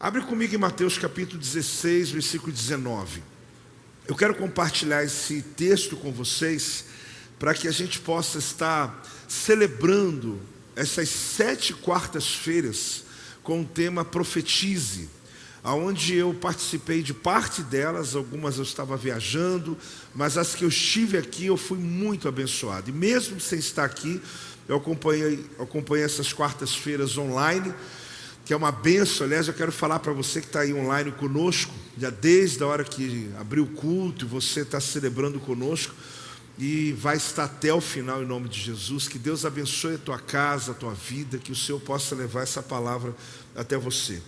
Abre comigo em Mateus capítulo 16, versículo 19. Eu quero compartilhar esse texto com vocês para que a gente possa estar celebrando essas 7 quartas-feiras com o tema Profetize, aonde eu participei de parte delas. Algumas eu estava viajando, mas as que eu estive aqui eu fui muito abençoado. E mesmo sem estar aqui, eu acompanhei essas quartas-feiras online, que é uma bênção. Aliás, eu quero falar para você que está aí online conosco, já desde a hora que abriu o culto, você está celebrando conosco e vai estar até o final em nome de Jesus. Que Deus abençoe a tua casa, a tua vida, que o Senhor possa levar essa palavra até você.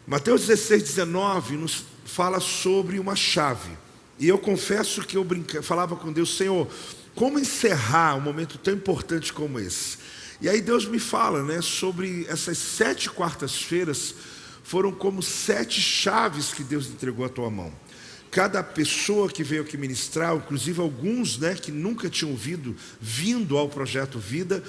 Mateus 16, 19 nos fala sobre uma chave. E eu confesso que eu falava com Deus: Senhor, como encerrar um momento tão importante como esse? E aí Deus me fala, sobre essas 7 quartas-feiras, foram como 7 chaves que Deus entregou à tua mão. Cada pessoa que veio aqui ministrar, inclusive alguns que nunca tinham vindo ao Projeto Vida,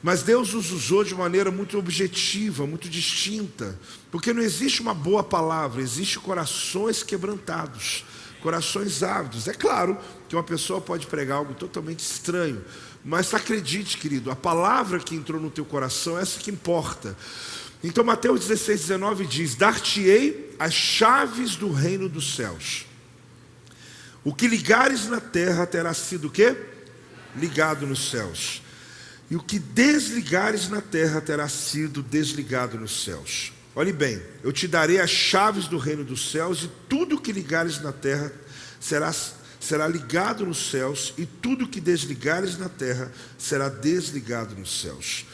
mas Deus os usou de maneira muito objetiva, muito distinta, porque não existe uma boa palavra, existe corações quebrantados, corações ávidos. É claro que uma pessoa pode pregar algo totalmente estranho, mas acredite, querido, a palavra que entrou no teu coração é essa que importa. Então Mateus 16, 19 diz: dar-te-ei as chaves do reino dos céus. O que ligares na terra terá sido o quê? Ligado nos céus. E o que desligares na terra terá sido desligado nos céus. Olhe bem, eu te darei as chaves do reino dos céus, e tudo que ligares na terra será ligado nos céus, e tudo que desligares na terra será desligado nos céus.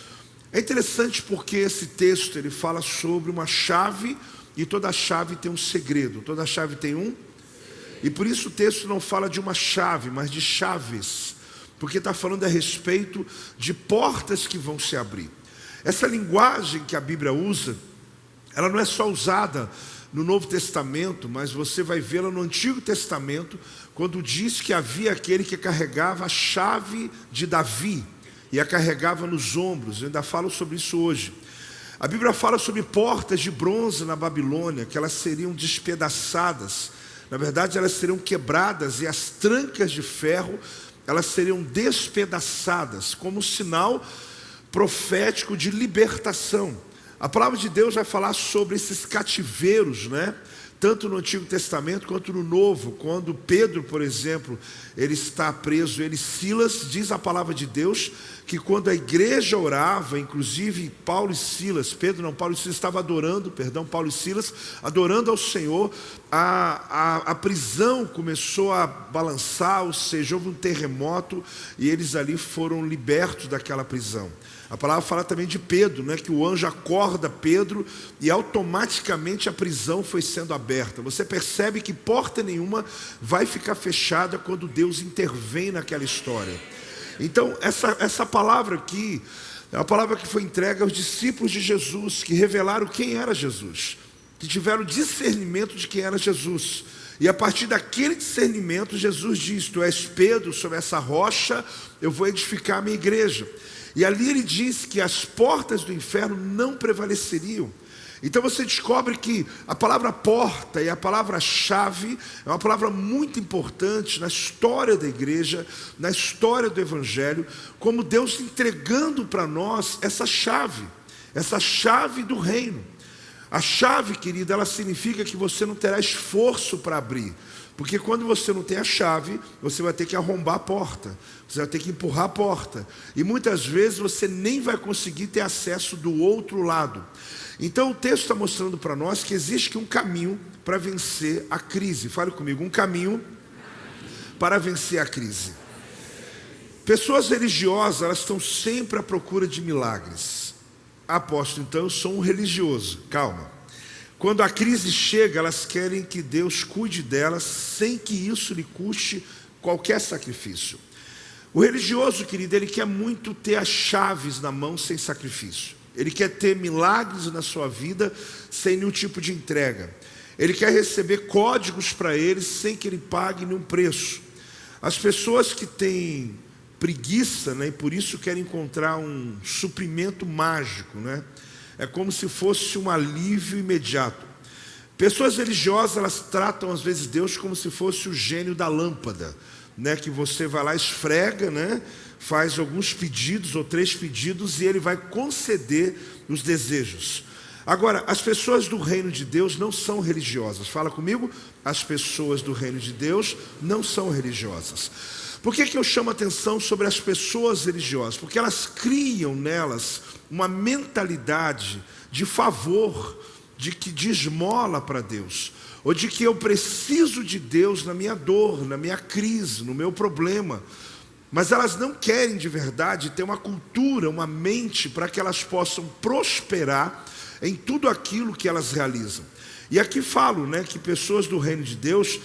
É interessante porque esse texto ele fala sobre uma chave, e toda chave tem um segredo, toda chave tem e por isso o texto não fala de uma chave, mas de chaves, porque está falando a respeito de portas que vão se abrir. Essa linguagem que a Bíblia usa, ela não é só usada no Novo Testamento, mas você vai vê-la no Antigo Testamento, quando diz que havia aquele que carregava a chave de Davi, e a carregava nos ombros. Eu ainda falo sobre isso hoje. A Bíblia fala sobre portas de bronze na Babilônia, que elas seriam despedaçadas. Na verdade, elas seriam quebradas, e as trancas de ferro, elas seriam despedaçadas, como sinal profético de libertação. A palavra de Deus vai falar sobre esses cativeiros, tanto no Antigo Testamento quanto no Novo. Quando Pedro, por exemplo, ele está preso, ele e Silas, diz a palavra de Deus que quando a igreja orava, inclusive Paulo e Silas estava adorando, Paulo e Silas adorando ao Senhor, a prisão começou a balançar, ou seja, houve um terremoto, e eles ali foram libertos daquela prisão. A palavra fala também de Pedro, que o anjo acorda Pedro e automaticamente a prisão foi sendo aberta. Você percebe que porta nenhuma vai ficar fechada quando Deus intervém naquela história. Então essa palavra aqui é a palavra que foi entregue aos discípulos de Jesus, que revelaram quem era Jesus, que tiveram discernimento de quem era Jesus. E a partir daquele discernimento, Jesus diz: tu és Pedro, sobre essa rocha eu vou edificar a minha igreja. E ali ele diz que as portas do inferno não prevaleceriam. Então você descobre que a palavra porta e a palavra chave é uma palavra muito importante na história da igreja, na história do evangelho, como Deus entregando para nós essa chave do reino. A chave, querida, ela significa que você não terá esforço para abrir. Porque quando você não tem a chave, você vai ter que arrombar a porta, você vai ter que empurrar a porta, e muitas vezes você nem vai conseguir ter acesso do outro lado. Então o texto está mostrando para nós que existe um caminho para vencer a crise. Fale comigo: um caminho para vencer a crise. Pessoas religiosas, elas estão sempre à procura de milagres. Apóstolo, então eu sou um religioso. Calma. Quando a crise chega, elas querem que Deus cuide delas, sem que isso lhe custe qualquer sacrifício. O religioso, querido, ele quer muito ter as chaves na mão sem sacrifício. Ele quer ter milagres na sua vida sem nenhum tipo de entrega. Ele quer receber códigos para ele sem que ele pague nenhum preço. As pessoas que têm preguiça, e por isso querem encontrar um suprimento mágico, É como se fosse um alívio imediato. Pessoas religiosas, elas tratam às vezes Deus como se fosse o gênio da lâmpada, né? Que você vai lá, esfrega, né? Faz alguns pedidos ou 3 pedidos e ele vai conceder os desejos. Agora, as pessoas do reino de Deus não são religiosas. Fala comigo, as pessoas do reino de Deus não são religiosas. Por que eu chamo a atenção sobre as pessoas religiosas? Porque elas criam nelas uma mentalidade de favor, de esmola para Deus, ou de que eu preciso de Deus na minha dor, na minha crise, no meu problema. Mas elas não querem de verdade ter uma cultura, uma mente para que elas possam prosperar em tudo aquilo que elas realizam. E aqui falo, né, que pessoas do reino de Deus,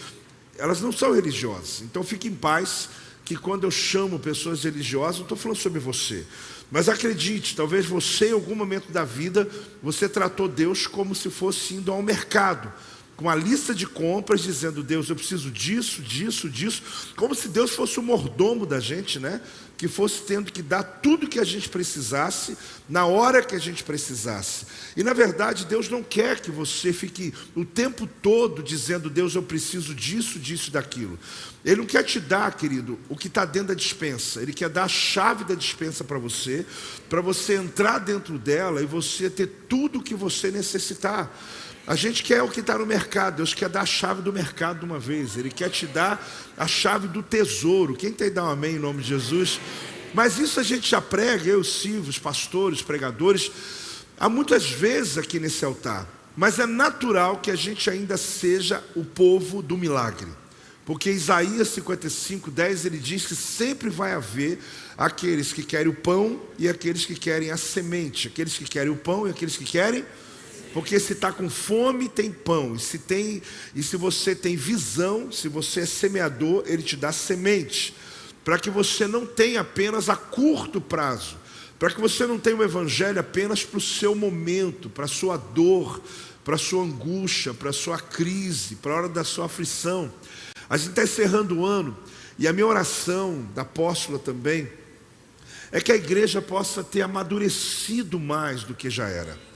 elas não são religiosas. Então fique em paz, que quando eu chamo pessoas religiosas, não estou falando sobre você. Mas acredite, talvez você em algum momento da vida, você tratou Deus como se fosse indo ao mercado, com a lista de compras, dizendo: Deus, eu preciso disso, disso, disso, como se Deus fosse o mordomo da gente, né? Que fosse tendo que dar tudo que a gente precisasse, na hora que a gente precisasse. E na verdade Deus não quer que você fique o tempo todo dizendo: Deus, eu preciso disso, disso, daquilo. Ele não quer te dar, querido, o que está dentro da despensa. Ele quer dar a chave da despensa para você entrar dentro dela e você ter tudo o que você necessitar. A gente quer o que está no mercado. Deus quer dar a chave do mercado de uma vez. Ele quer te dar a chave do tesouro. Quem tem que dar um amém em nome de Jesus? Mas isso a gente já prega, eu, Silvio, os pastores, pregadores, há muitas vezes aqui nesse altar. Mas é natural que a gente ainda seja o povo do milagre. Porque Isaías 55:10 ele diz que sempre vai haver aqueles que querem o pão e aqueles que querem a semente. Aqueles que querem o pão e aqueles que querem... Porque se está com fome, tem pão. E se você tem visão, se você é semeador, ele te dá semente. Para que você não tenha apenas a curto prazo. Para que você não tenha o evangelho apenas para o seu momento, para a sua dor, para a sua angústia, para a sua crise, para a hora da sua aflição. A gente está encerrando o ano. E a minha oração, da apóstola também, é que a igreja possa ter amadurecido mais do que já era.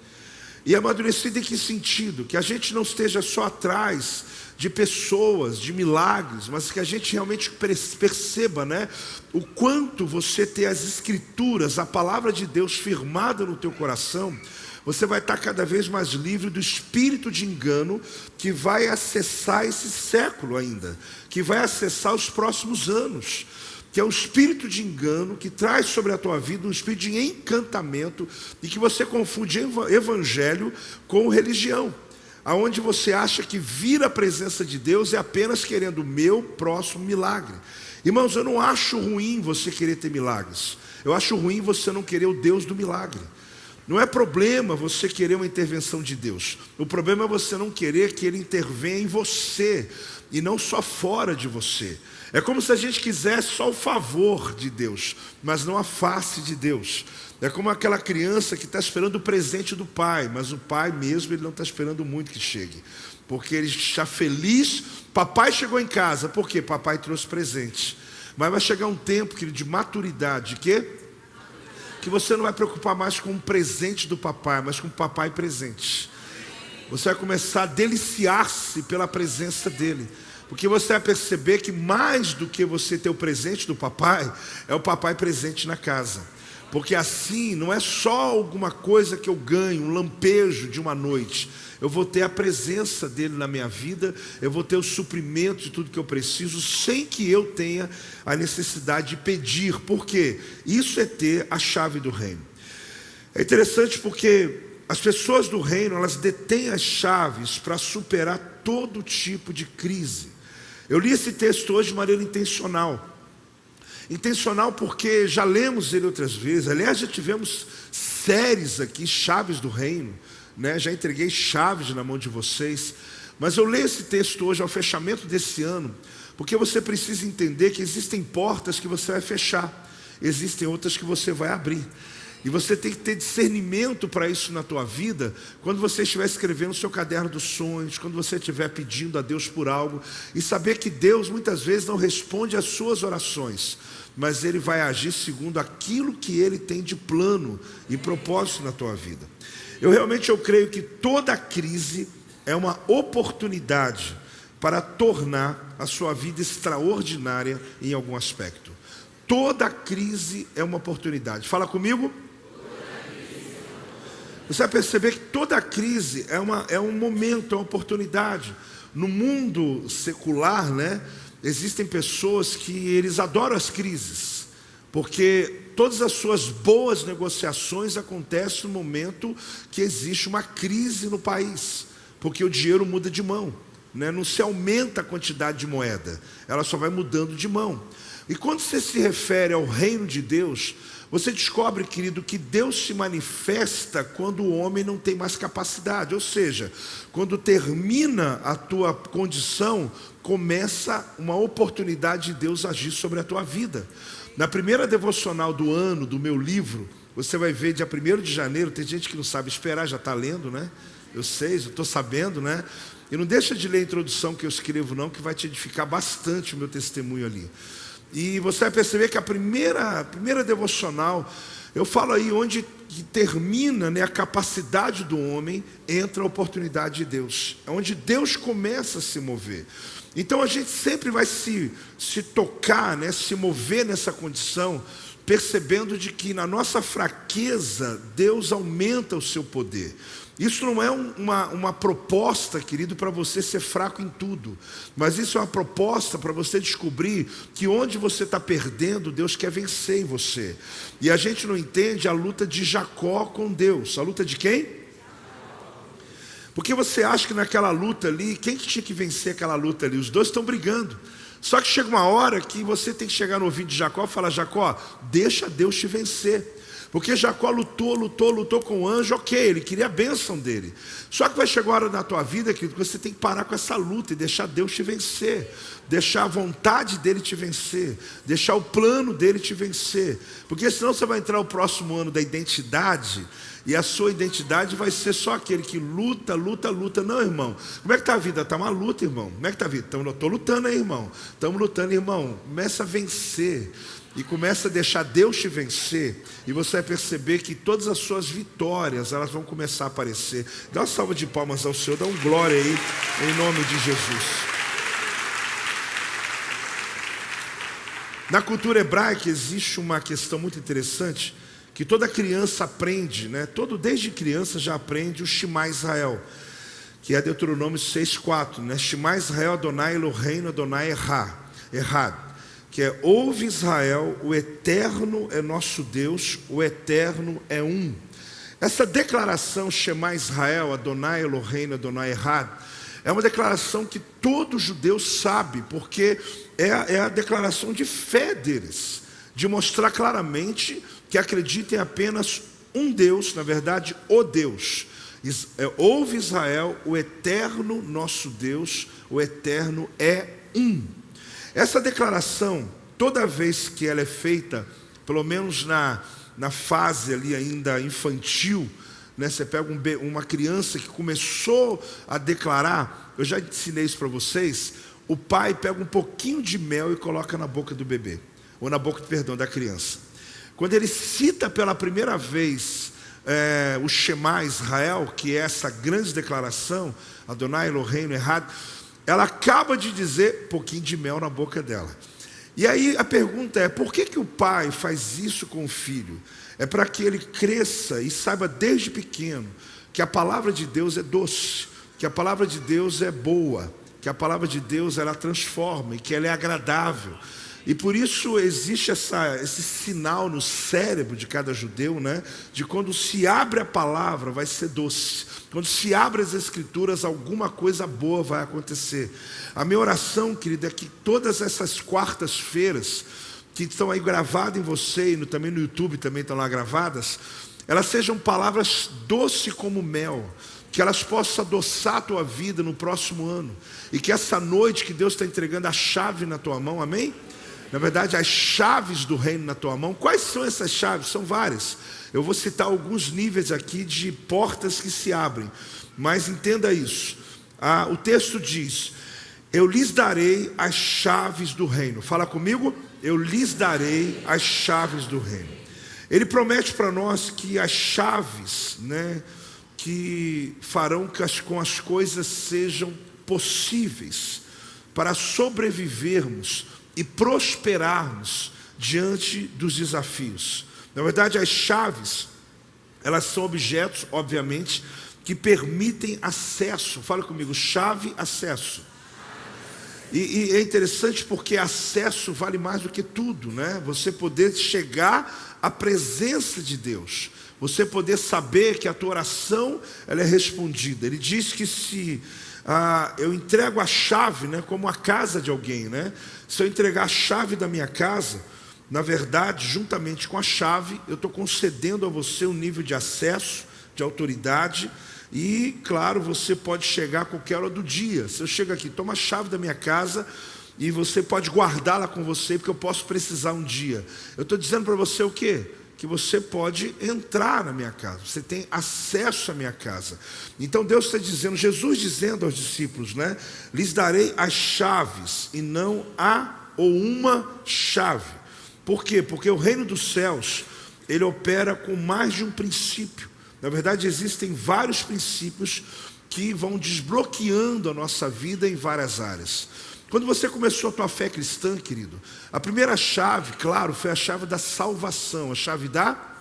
E amadurecido em que sentido? Que a gente não esteja só atrás de pessoas, de milagres, mas que a gente realmente perceba, né, o quanto você ter as escrituras, a palavra de Deus firmada no teu coração, você vai estar cada vez mais livre do espírito de engano que vai acessar esse século ainda, que vai acessar os próximos anos. Que é o espírito de engano que traz sobre a tua vida um espírito de encantamento e que você confunde evangelho com religião, aonde você acha que vir à presença de Deus é apenas querendo o meu próximo milagre. Irmãos, eu não acho ruim você querer ter milagres, eu acho ruim você não querer o Deus do milagre. Não é problema você querer uma intervenção de Deus, o problema é você não querer que Ele intervenha em você e não só fora de você. É como se a gente quisesse só o favor de Deus, mas não a face de Deus. É como aquela criança que está esperando o presente do pai, mas o pai mesmo ele não está esperando muito que chegue, porque ele está feliz. Papai chegou em casa, por quê? Papai trouxe presente. Mas vai chegar um tempo, querido, de maturidade, de quê? Que você não vai preocupar mais com o presente do papai, mas com o papai presente. Você vai começar a deliciar-se pela presença dele. Porque você vai perceber que mais do que você ter o presente do papai, é o papai presente na casa. Porque assim, não é só alguma coisa que eu ganho, um lampejo de uma noite. Eu vou ter a presença dele na minha vida, eu vou ter o suprimento de tudo que eu preciso, sem que eu tenha a necessidade de pedir. Por quê? Isso é ter a chave do reino. É interessante porque as pessoas do reino, elas detêm as chaves para superar todo tipo de crise. Eu li esse texto hoje de maneira intencional. Intencional porque já lemos ele outras vezes. Aliás, já tivemos séries aqui, chaves do reino, né? Já entreguei chaves na mão de vocês. Mas eu leio esse texto hoje ao fechamento desse ano, porque você precisa entender que existem portas que você vai fechar, existem outras que você vai abrir. E você tem que ter discernimento para isso na tua vida, quando você estiver escrevendo o seu caderno dos sonhos, quando você estiver pedindo a Deus por algo, e saber que Deus muitas vezes não responde às suas orações, mas Ele vai agir segundo aquilo que Ele tem de plano e propósito na tua vida. Eu creio que toda crise, é uma oportunidade para tornar a sua vida extraordinária em algum aspecto. Toda crise é uma oportunidade. Fala comigo. Você vai perceber que toda crise é um momento, é uma oportunidade. No mundo secular, né, existem pessoas que eles adoram as crises, porque todas as suas boas negociações acontecem no momento que existe uma crise no país, porque o dinheiro muda de mão, né? Não se aumenta a quantidade de moeda, ela só vai mudando de mão. E quando você se refere ao reino de Deus, você descobre, querido, que Deus se manifesta quando o homem não tem mais capacidade. Ou seja, quando termina a tua condição, começa uma oportunidade de Deus agir sobre a tua vida. Na primeira devocional do ano, do meu livro, você vai ver dia 1º de janeiro, tem gente que não sabe esperar, já está lendo, né? Eu sei, eu estou sabendo, né? E não deixa de ler a introdução que eu escrevo não, que vai te edificar bastante o meu testemunho ali. E você vai perceber que a primeira devocional, eu falo aí onde que termina, né, a capacidade do homem, entra a oportunidade de Deus. É onde Deus começa a se mover. Então a gente sempre vai se tocar, né, se mover nessa condição, percebendo de que na nossa fraqueza, Deus aumenta o seu poder. Isso não é uma proposta, querido, para você ser fraco em tudo, mas isso é uma proposta para você descobrir que onde você está perdendo, Deus quer vencer em você. E a gente não entende a luta de Jacó com Deus. A luta de quem? Porque você acha que naquela luta ali, quem que tinha que vencer aquela luta ali? Os dois estão brigando. Só que chega uma hora que você tem que chegar no ouvido de Jacó e falar: Jacó, deixa Deus te vencer. Porque Jacó lutou com o anjo, ok, ele queria a bênção dele. Só que vai chegar uma hora na tua vida, querido, que você tem que parar com essa luta e deixar Deus te vencer. Deixar a vontade dele te vencer. Deixar o plano dele te vencer. Porque senão você vai entrar o próximo ano da identidade, e a sua identidade vai ser só aquele que luta. Não, irmão. Como é que está a vida? Está uma luta, irmão. Como é que está a vida? Estou lutando aí, irmão. Estamos lutando, irmão. Começa a vencer. E começa a deixar Deus te vencer. E você vai perceber que todas as suas vitórias, elas vão começar a aparecer. Dá uma salva de palmas ao Senhor. Dá um glória aí, em nome de Jesus. Na cultura hebraica existe uma questão muito interessante, que toda criança aprende, né? Desde criança já aprende o Shema Israel, que é Deuteronômio 6,4, né? Shema Israel, Adonai Eloheinu, Adonai Errad, que é: ouve Israel, o Eterno é nosso Deus, o Eterno é um. Essa declaração Shema Israel, Adonai Eloheinu, Adonai Errad, é uma declaração que todo judeu sabe, porque é a declaração de fé deles, de mostrar claramente que acreditam em apenas um Deus, na verdade, o Deus. Ouve Israel, o Eterno nosso Deus, o Eterno é um. Essa declaração, toda vez que ela é feita, pelo menos na fase ali ainda infantil, né, você pega uma criança que começou a declarar, eu já ensinei isso para vocês, o pai pega um pouquinho de mel e coloca na boca do bebê, ou na boca, perdão, da criança. Quando ele cita pela primeira vez o Shema Israel, que é essa grande declaração, Adonai Eloheinu Errad, ela acaba de dizer pouquinho de mel na boca dela. E aí a pergunta é: por que o pai faz isso com o filho? É para que ele cresça e saiba desde pequeno que a palavra de Deus é doce, que a palavra de Deus é boa, que a palavra de Deus ela transforma e que ela é agradável. E por isso existe esse sinal no cérebro de cada judeu, né? De quando se abre a palavra, vai ser doce. Quando se abre as escrituras, alguma coisa boa vai acontecer. A minha oração, querida, é que todas essas quartas-feiras, que estão aí gravadas em você, e também no YouTube também estão lá gravadas, elas sejam palavras doces como mel, que elas possam adoçar a tua vida no próximo ano. E que essa noite que Deus está entregando a chave na tua mão, amém? Na verdade, as chaves do reino na tua mão. Quais são essas chaves? São várias. Eu vou citar alguns níveis aqui de portas que se abrem, mas entenda isso. O texto diz: eu lhes darei as chaves do reino. Fala comigo. Eu lhes darei as chaves do reino. Ele promete para nós que as chaves, né, que farão que com as coisas sejam possíveis para sobrevivermos e prosperarmos diante dos desafios. Na verdade, as chaves, elas são objetos, obviamente, que permitem acesso. Fala comigo, chave, acesso. E é interessante porque acesso vale mais do que tudo, né? Você poder chegar à presença de Deus, você poder saber que a tua oração ela é respondida. Ele diz que se eu entrego a chave, né, como a casa de alguém, né? Se eu entregar a chave da minha casa, na verdade, juntamente com a chave, eu estou concedendo a você um nível de acesso, de autoridade. E, claro, você pode chegar a qualquer hora do dia. Se eu chego aqui, toma a chave da minha casa e você pode guardá-la com você, porque eu posso precisar um dia. Eu estou dizendo para você o quê? Que você pode entrar na minha casa, você tem acesso à minha casa. Então Deus está dizendo, Jesus dizendo aos discípulos, né? Lhes darei as chaves e não a ou uma chave. Por quê? Porque o reino dos céus, ele opera com mais de um princípio. Na verdade, existem vários princípios que vão desbloqueando a nossa vida em várias áreas. Quando você começou a tua fé cristã, querido, a primeira chave, claro, foi a chave da salvação, a chave da...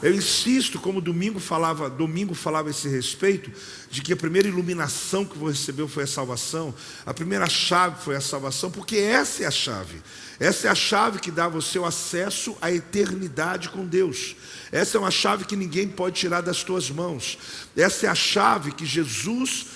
Eu insisto, como domingo falava a esse respeito, de que a primeira iluminação que você recebeu foi a salvação, a primeira chave foi a salvação, porque essa é a chave. Essa é a chave que dá a você o acesso à eternidade com Deus. Essa é uma chave que ninguém pode tirar das tuas mãos. Essa é a chave que Jesus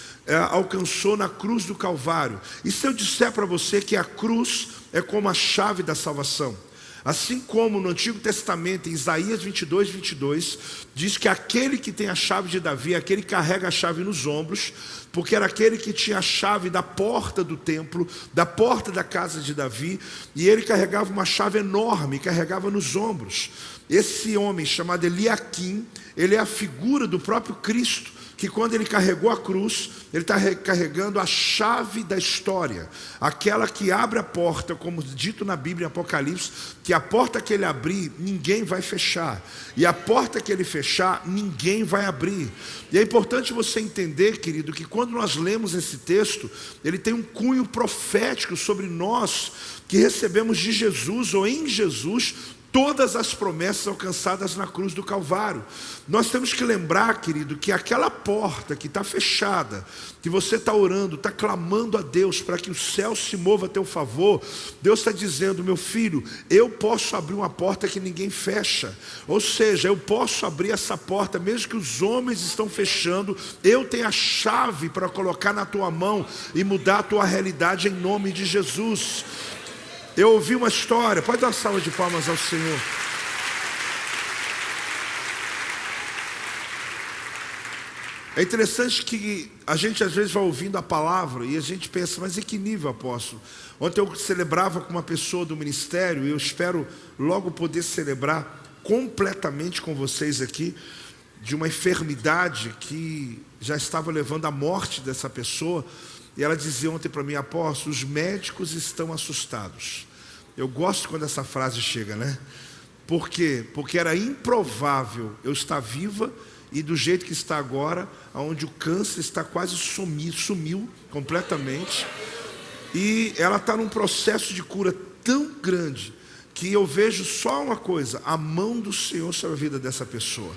alcançou na cruz do Calvário. E se eu disser para você que a cruz é como a chave da salvação? Assim como no Antigo Testamento, em Isaías 22, diz que aquele que tem a chave de Davi, aquele que carrega a chave nos ombros, porque era aquele que tinha a chave da porta do templo, da porta da casa de Davi, e ele carregava uma chave enorme, carregava nos ombros. Esse homem chamado Eliaquim, ele é a figura do próprio Cristo, que quando ele carregou a cruz, ele está carregando a chave da história, aquela que abre a porta, como dito na Bíblia em Apocalipse, que a porta que ele abrir, ninguém vai fechar, e a porta que ele fechar, ninguém vai abrir. E é importante você entender, querido, que quando nós lemos esse texto, ele tem um cunho profético sobre nós, que recebemos de Jesus, ou em Jesus, todas as promessas alcançadas na cruz do Calvário. Nós temos que lembrar, querido, que aquela porta que está fechada, que você está orando, está clamando a Deus para que o céu se mova a teu favor, Deus está dizendo, meu filho, eu posso abrir uma porta que ninguém fecha. Ou seja, eu posso abrir essa porta, mesmo que os homens estão fechando, eu tenho a chave para colocar na tua mão e mudar a tua realidade em nome de Jesus. Eu ouvi uma história, pode dar uma salva de palmas ao Senhor. É interessante que a gente às vezes vai ouvindo a palavra e a gente pensa, mas em que nível, apóstolo? Ontem eu celebrava com uma pessoa do ministério e eu espero logo poder celebrar completamente com vocês aqui de uma enfermidade que já estava levando à morte dessa pessoa. E ela dizia ontem para mim, apóstolo, os médicos estão assustados. Eu gosto quando essa frase chega, né? Por quê? Porque era improvável eu estar viva e do jeito que está agora, onde o câncer está quase sumiu completamente. E ela está num processo de cura tão grande que eu vejo só uma coisa, a mão do Senhor sobre a vida dessa pessoa.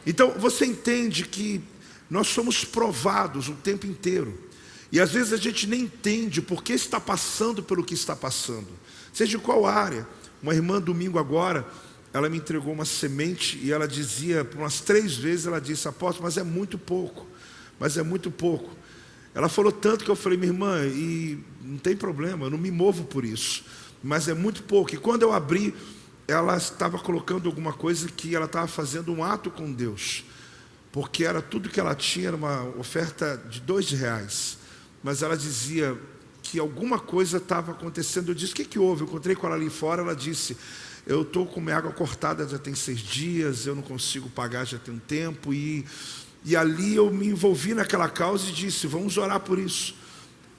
Então você entende que nós somos provados o tempo inteiro. E às vezes a gente nem entende por que está passando pelo que está passando. Seja em qual área. Uma irmã domingo agora, ela me entregou uma semente e ela dizia, por umas 3 vezes, ela disse, apóstolo, mas é muito pouco. Mas é muito pouco. Ela falou tanto que eu falei, minha irmã, e não tem problema, eu não me movo por isso. Mas é muito pouco. E quando eu abri, ela estava colocando alguma coisa que ela estava fazendo um ato com Deus. Porque era tudo que ela tinha, era uma oferta de R$2. Mas ela dizia que alguma coisa estava acontecendo. Eu disse, o que houve? Eu encontrei com ela ali fora, ela disse, eu estou com minha água cortada já tem 6 dias, eu não consigo pagar já tem um tempo, e ali eu me envolvi naquela causa e disse, vamos orar por isso.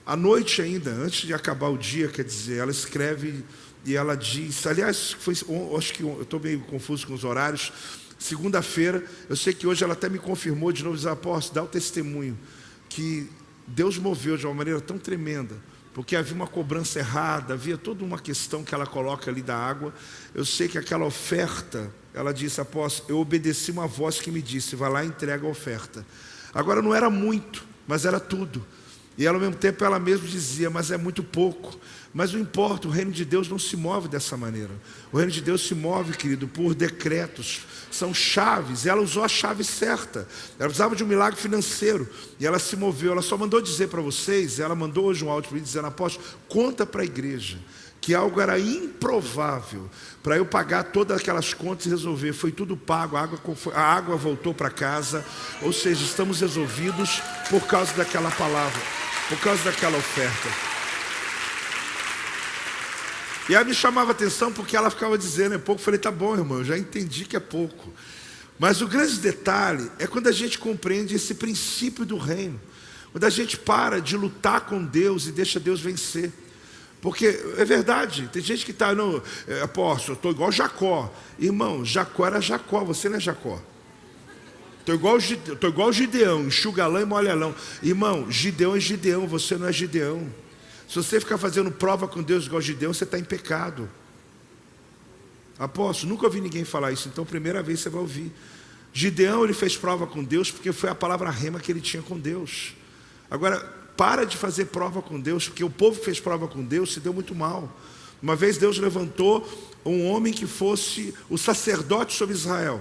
À noite ainda, antes de acabar o dia, quer dizer, ela escreve e ela diz, aliás, acho que eu estou meio confuso com os horários, Segunda-feira, eu sei que hoje ela até me confirmou de novo, diz: apóstolo, dá o testemunho que Deus moveu de uma maneira tão tremenda, porque havia uma cobrança errada, havia toda uma questão que ela coloca ali da água. Eu sei que aquela oferta, ela disse: apóstolo, eu obedeci uma voz que me disse: vai lá e entrega a oferta. Agora não era muito, mas era tudo. E ela, ao mesmo tempo, ela mesma dizia: mas é muito pouco. Mas não importa, o reino de Deus não se move dessa maneira. O reino de Deus se move, querido, por decretos. São chaves. Ela usou a chave certa. Ela precisava de um milagre financeiro. E ela se moveu. Ela só mandou dizer para vocês, ela mandou hoje um áudio para mim dizendo: apóstolo, conta para a igreja que algo era improvável para eu pagar todas aquelas contas e resolver. Foi tudo pago, a água voltou para casa. Ou seja, estamos resolvidos por causa daquela palavra, por causa daquela oferta. E ela me chamava a atenção porque ela ficava dizendo: é pouco. Eu falei: tá bom, irmão, eu já entendi que é pouco. Mas o grande detalhe é quando a gente compreende esse princípio do reino, quando a gente para de lutar com Deus e deixa Deus vencer. Porque é verdade, tem gente que está: não, apóstolo, eu estou igual Jacó. Irmão, Jacó era Jacó, você não é Jacó. Estou igual Gideão, enxuga lã e molha lã. Irmão, Gideão é Gideão, você não é Gideão. Se você ficar fazendo prova com Deus igual Gideão, você está em pecado. Apóstolo, nunca ouvi ninguém falar isso, então primeira vez você vai ouvir. Gideão, ele fez prova com Deus porque foi a palavra rema que ele tinha com Deus. Agora, para de fazer prova com Deus, porque o povo que fez prova com Deus se deu muito mal. Uma vez Deus levantou um homem que fosse o sacerdote sobre Israel,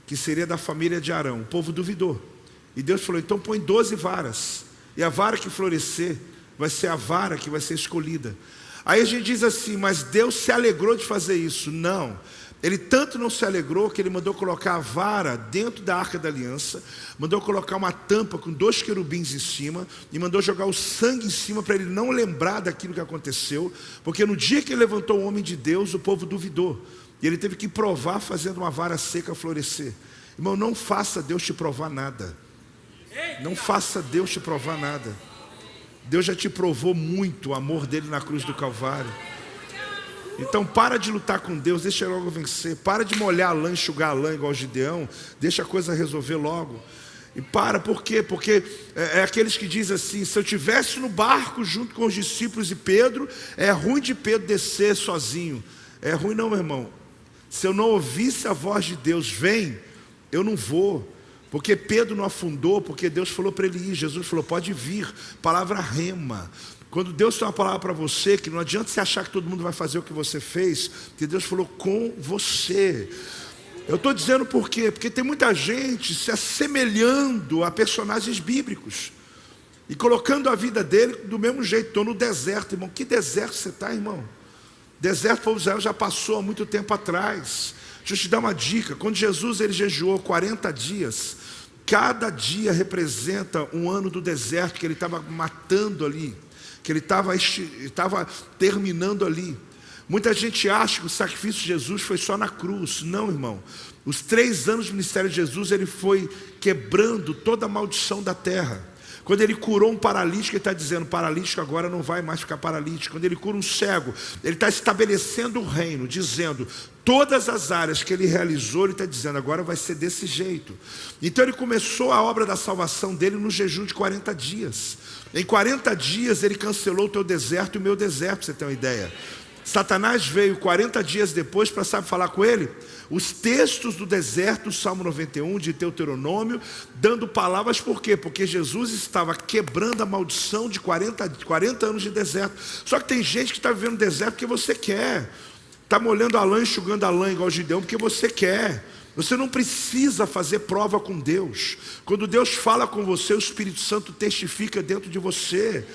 que seria da família de Arão. O povo duvidou. E Deus falou: então põe 12 varas. E a vara que florescer vai ser a vara que vai ser escolhida. Aí a gente diz assim: mas Deus se alegrou de fazer isso. Não. Ele tanto não se alegrou que ele mandou colocar a vara dentro da Arca da Aliança, mandou colocar uma tampa com 2 querubins em cima e mandou jogar o sangue em cima para ele não lembrar daquilo que aconteceu, porque no dia que ele levantou o homem de Deus, o povo duvidou. E ele teve que provar fazendo uma vara seca florescer. Irmão, não faça Deus te provar nada. Não faça Deus te provar nada. Deus já te provou muito o amor dele na cruz do Calvário. Então para de lutar com Deus, deixa ele logo vencer. Para de molhar a lã, enxugar a lã igual Gideão. Deixa a coisa resolver logo. E por quê? Porque é aqueles que dizem assim: se eu estivesse no barco junto com os discípulos e Pedro, é ruim de Pedro descer sozinho. É ruim não, meu irmão. Se eu não ouvisse a voz de Deus: vem, eu não vou. Porque Pedro não afundou, porque Deus falou para ele ir. Jesus falou: pode vir. Palavra rema. Quando Deus tem uma palavra para você, que não adianta você achar que todo mundo vai fazer o que você fez, que Deus falou com você. Eu estou dizendo por quê? Porque tem muita gente se assemelhando a personagens bíblicos e colocando a vida dele do mesmo jeito. Estou no deserto, irmão. Que deserto você está, irmão? Deserto, o povo de Israel já passou há muito tempo atrás. Deixa eu te dar uma dica. Quando Jesus ele jejuou 40 dias, cada dia representa um ano do deserto que ele estava matando ali, que ele estava terminando ali. Muita gente acha que o sacrifício de Jesus foi só na cruz. Não, irmão. Os 3 anos do ministério de Jesus, ele foi quebrando toda a maldição da terra. Quando ele curou um paralítico, ele está dizendo: paralítico agora não vai mais ficar paralítico. Quando ele cura um cego, ele está estabelecendo o reino, dizendo: todas as áreas que ele realizou, ele está dizendo: agora vai ser desse jeito. Então ele começou a obra da salvação dele no jejum de 40 dias. Em 40 dias ele cancelou o teu deserto e o meu deserto, para você ter uma ideia. Satanás veio 40 dias depois para, sabe, falar com ele? Os textos do deserto, Salmo 91, de Deuteronômio, dando palavras. Por quê? Porque Jesus estava quebrando a maldição de 40 anos de deserto. Só que tem gente que está vivendo deserto porque você quer. Está molhando a lã, enxugando a lã igual Gideão porque você quer. Você não precisa fazer prova com Deus. Quando Deus fala com você, o Espírito Santo testifica dentro de você.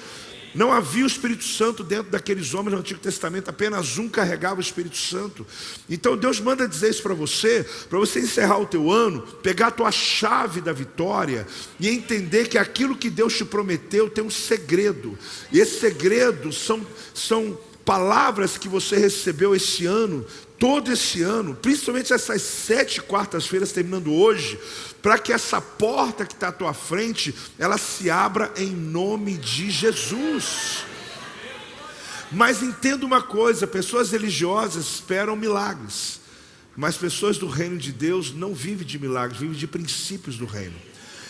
Não havia o Espírito Santo dentro daqueles homens no Antigo Testamento, apenas um carregava o Espírito Santo. Então Deus manda dizer isso para você encerrar o teu ano, pegar a tua chave da vitória e entender que aquilo que Deus te prometeu tem um segredo. E esse segredo são palavras que você recebeu esse ano, todo esse ano, principalmente essas 7 quartas-feiras terminando hoje, para que essa porta que está à tua frente, ela se abra em nome de Jesus. Mas entenda uma coisa: pessoas religiosas esperam milagres, Mas pessoas do reino de Deus não vivem de milagres, vivem de princípios do reino.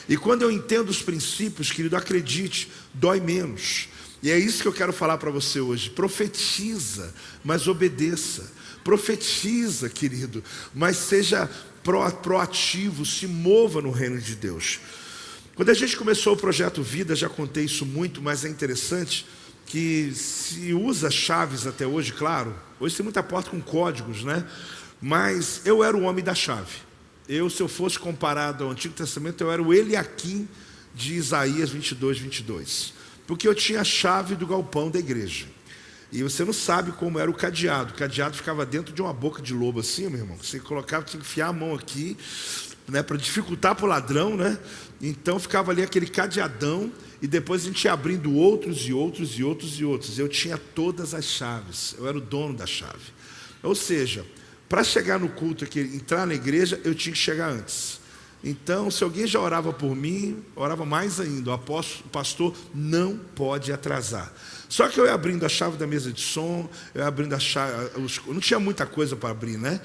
E quando eu entendo os princípios, querido, acredite, dói menos. E é isso que eu quero falar para você hoje. Profetiza, mas obedeça. Profetiza, querido, mas seja proativo, se mova no reino de Deus. Quando a gente começou o Projeto Vida, já contei isso muito, mas é interessante que se usa chaves até hoje, claro. Hoje tem muita porta com códigos, né? Mas eu era o homem da chave. Se eu fosse comparado ao Antigo Testamento, eu era o Eliaquim de Isaías 22, 22. Porque eu tinha a chave do galpão da igreja. E você não sabe como era o cadeado. O cadeado ficava dentro de uma boca de lobo assim, meu irmão. Você colocava, tinha que enfiar a mão aqui, né, para dificultar para o ladrão, né? Então ficava ali aquele cadeadão. E depois a gente ia abrindo outros e outros e outros e outros. Eu tinha todas as chaves. Eu era o dono da chave. Ou seja, para chegar no culto aqui, entrar na igreja, eu tinha que chegar antes. Então, se alguém já orava por mim, orava mais ainda. O pastor não pode atrasar. Só que eu ia abrindo a chave da mesa de som, eu ia abrindo a chave, não tinha muita coisa para abrir, né?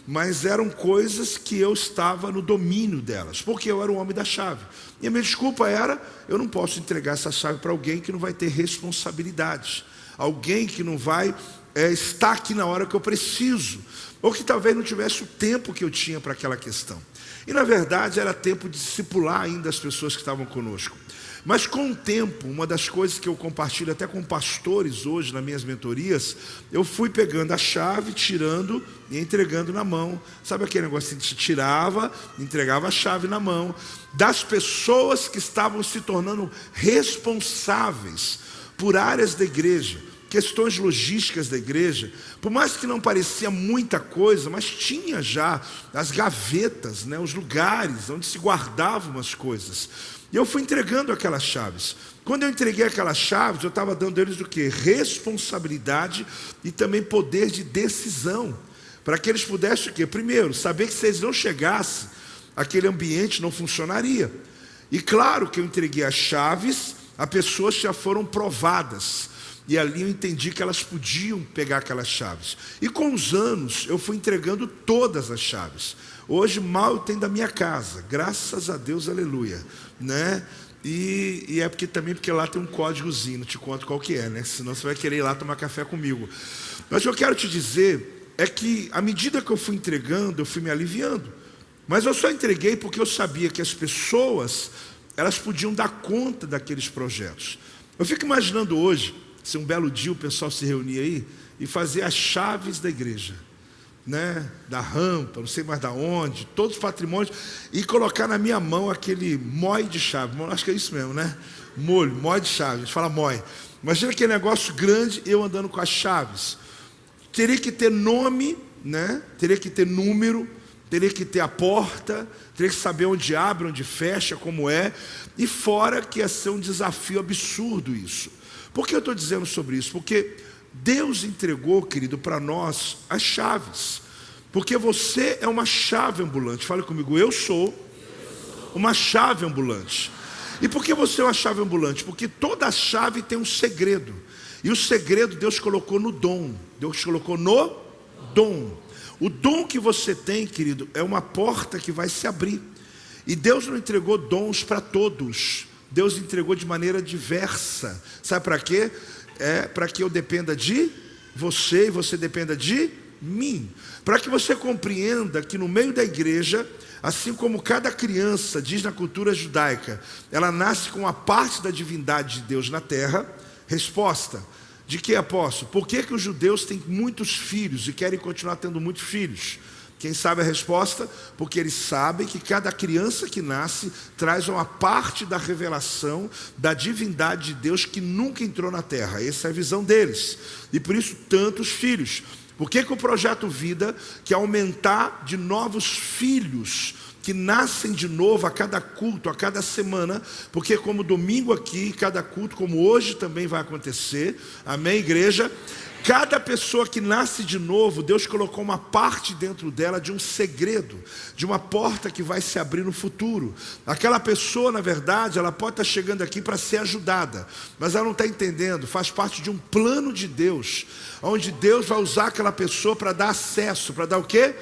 Mas eram coisas que eu estava no domínio delas, porque eu era o homem da chave. E a minha desculpa era, eu não posso entregar essa chave para alguém que não vai ter responsabilidade. Alguém que não vai estar aqui na hora que eu preciso. Ou que talvez não tivesse o tempo que eu tinha para aquela questão. E na verdade era tempo de discipular ainda as pessoas que estavam conosco. Mas com o tempo, uma das coisas que eu compartilho até com pastores hoje nas minhas mentorias, eu fui pegando a chave, tirando e entregando na mão. Sabe aquele negócio que a gente tirava, entregava a chave na mão das pessoas que estavam se tornando responsáveis por áreas da igreja, questões logísticas da igreja. Por mais que não parecia muita coisa, mas tinha já as gavetas, né, os lugares onde se guardavam as coisas. E eu fui entregando aquelas chaves. Quando eu entreguei aquelas chaves, eu estava dando a eles o quê? Responsabilidade e também poder de decisão. Para que eles pudessem o quê? Primeiro, saber que se eles não chegassem, aquele ambiente não funcionaria. E claro que eu entreguei as chaves, as pessoas já foram provadas. E ali eu entendi que elas podiam pegar aquelas chaves. E com os anos, eu fui entregando todas as chaves. Hoje mal eu tenho da minha casa, graças a Deus, aleluia, né? E é porque lá tem um códigozinho, não te conto qual que é, né? Senão você vai querer ir lá tomar café comigo. Mas o que eu quero te dizer é que à medida que eu fui entregando, eu fui me aliviando. Mas eu só entreguei porque eu sabia que as pessoas, elas podiam dar conta daqueles projetos. Eu fico imaginando hoje, se um belo dia o pessoal se reunir aí e fazer as chaves da igreja, né, da rampa, não sei mais da onde, todos os patrimônios, e colocar na minha mão aquele mói de chave. Acho que é isso mesmo, né? Mói de chave, a gente fala mói. Imagina aquele negócio grande, eu andando com as chaves. Teria que ter nome, né? Teria que ter número, teria que ter a porta, teria que saber onde abre, onde fecha, como é. E fora que ia ser um desafio absurdo isso. Por que eu estou dizendo sobre isso? Porque Deus entregou, querido, para nós as chaves. Porque você é uma chave ambulante. Fala comigo, eu sou uma chave ambulante. E por que você é uma chave ambulante? Porque toda chave tem um segredo. E o segredo Deus colocou no dom. Deus colocou no dom. O dom que você tem, querido, é uma porta que vai se abrir. E Deus não entregou dons para todos. Deus entregou de maneira diversa. Sabe para quê? É para que eu dependa de você e você dependa de mim. Para que você compreenda que no meio da igreja, assim como cada criança, diz na cultura judaica, ela nasce com a parte da divindade de Deus na terra. Resposta: de que, apóstolo? Por que os judeus têm muitos filhos e querem continuar tendo muitos filhos? Quem sabe a resposta? Porque eles sabem que cada criança que nasce traz uma parte da revelação da divindade de Deus que nunca entrou na terra. Essa é a visão deles. E por isso tantos filhos. Por que o Projeto Vida quer aumentar de novos filhos que nascem de novo a cada culto, a cada semana? Porque como domingo aqui, cada culto, como hoje também vai acontecer, amém, igreja? Cada pessoa que nasce de novo, Deus colocou uma parte dentro dela de um segredo, de uma porta que vai se abrir no futuro. Aquela pessoa, na verdade, ela pode estar chegando aqui para ser ajudada, mas ela não está entendendo, faz parte de um plano de Deus, onde Deus vai usar aquela pessoa para dar acesso, para dar o quê?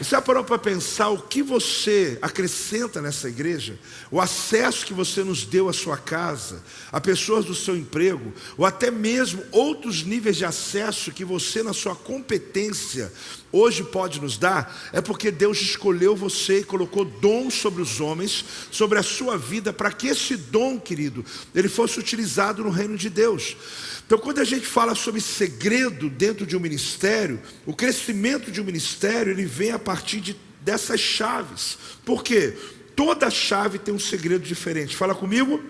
Você já parou para pensar o que você acrescenta nessa igreja? O acesso que você nos deu à sua casa, a pessoas do seu emprego, ou até mesmo outros níveis de acesso que você, na sua competência, hoje pode nos dar, é porque Deus escolheu você e colocou dons sobre os homens, sobre a sua vida, para que esse dom, querido, ele fosse utilizado no reino de Deus. Então, quando a gente fala sobre segredo dentro de um ministério, o crescimento de um ministério, ele vem a partir dessas chaves. Por quê? Toda chave tem um segredo diferente. Fala comigo.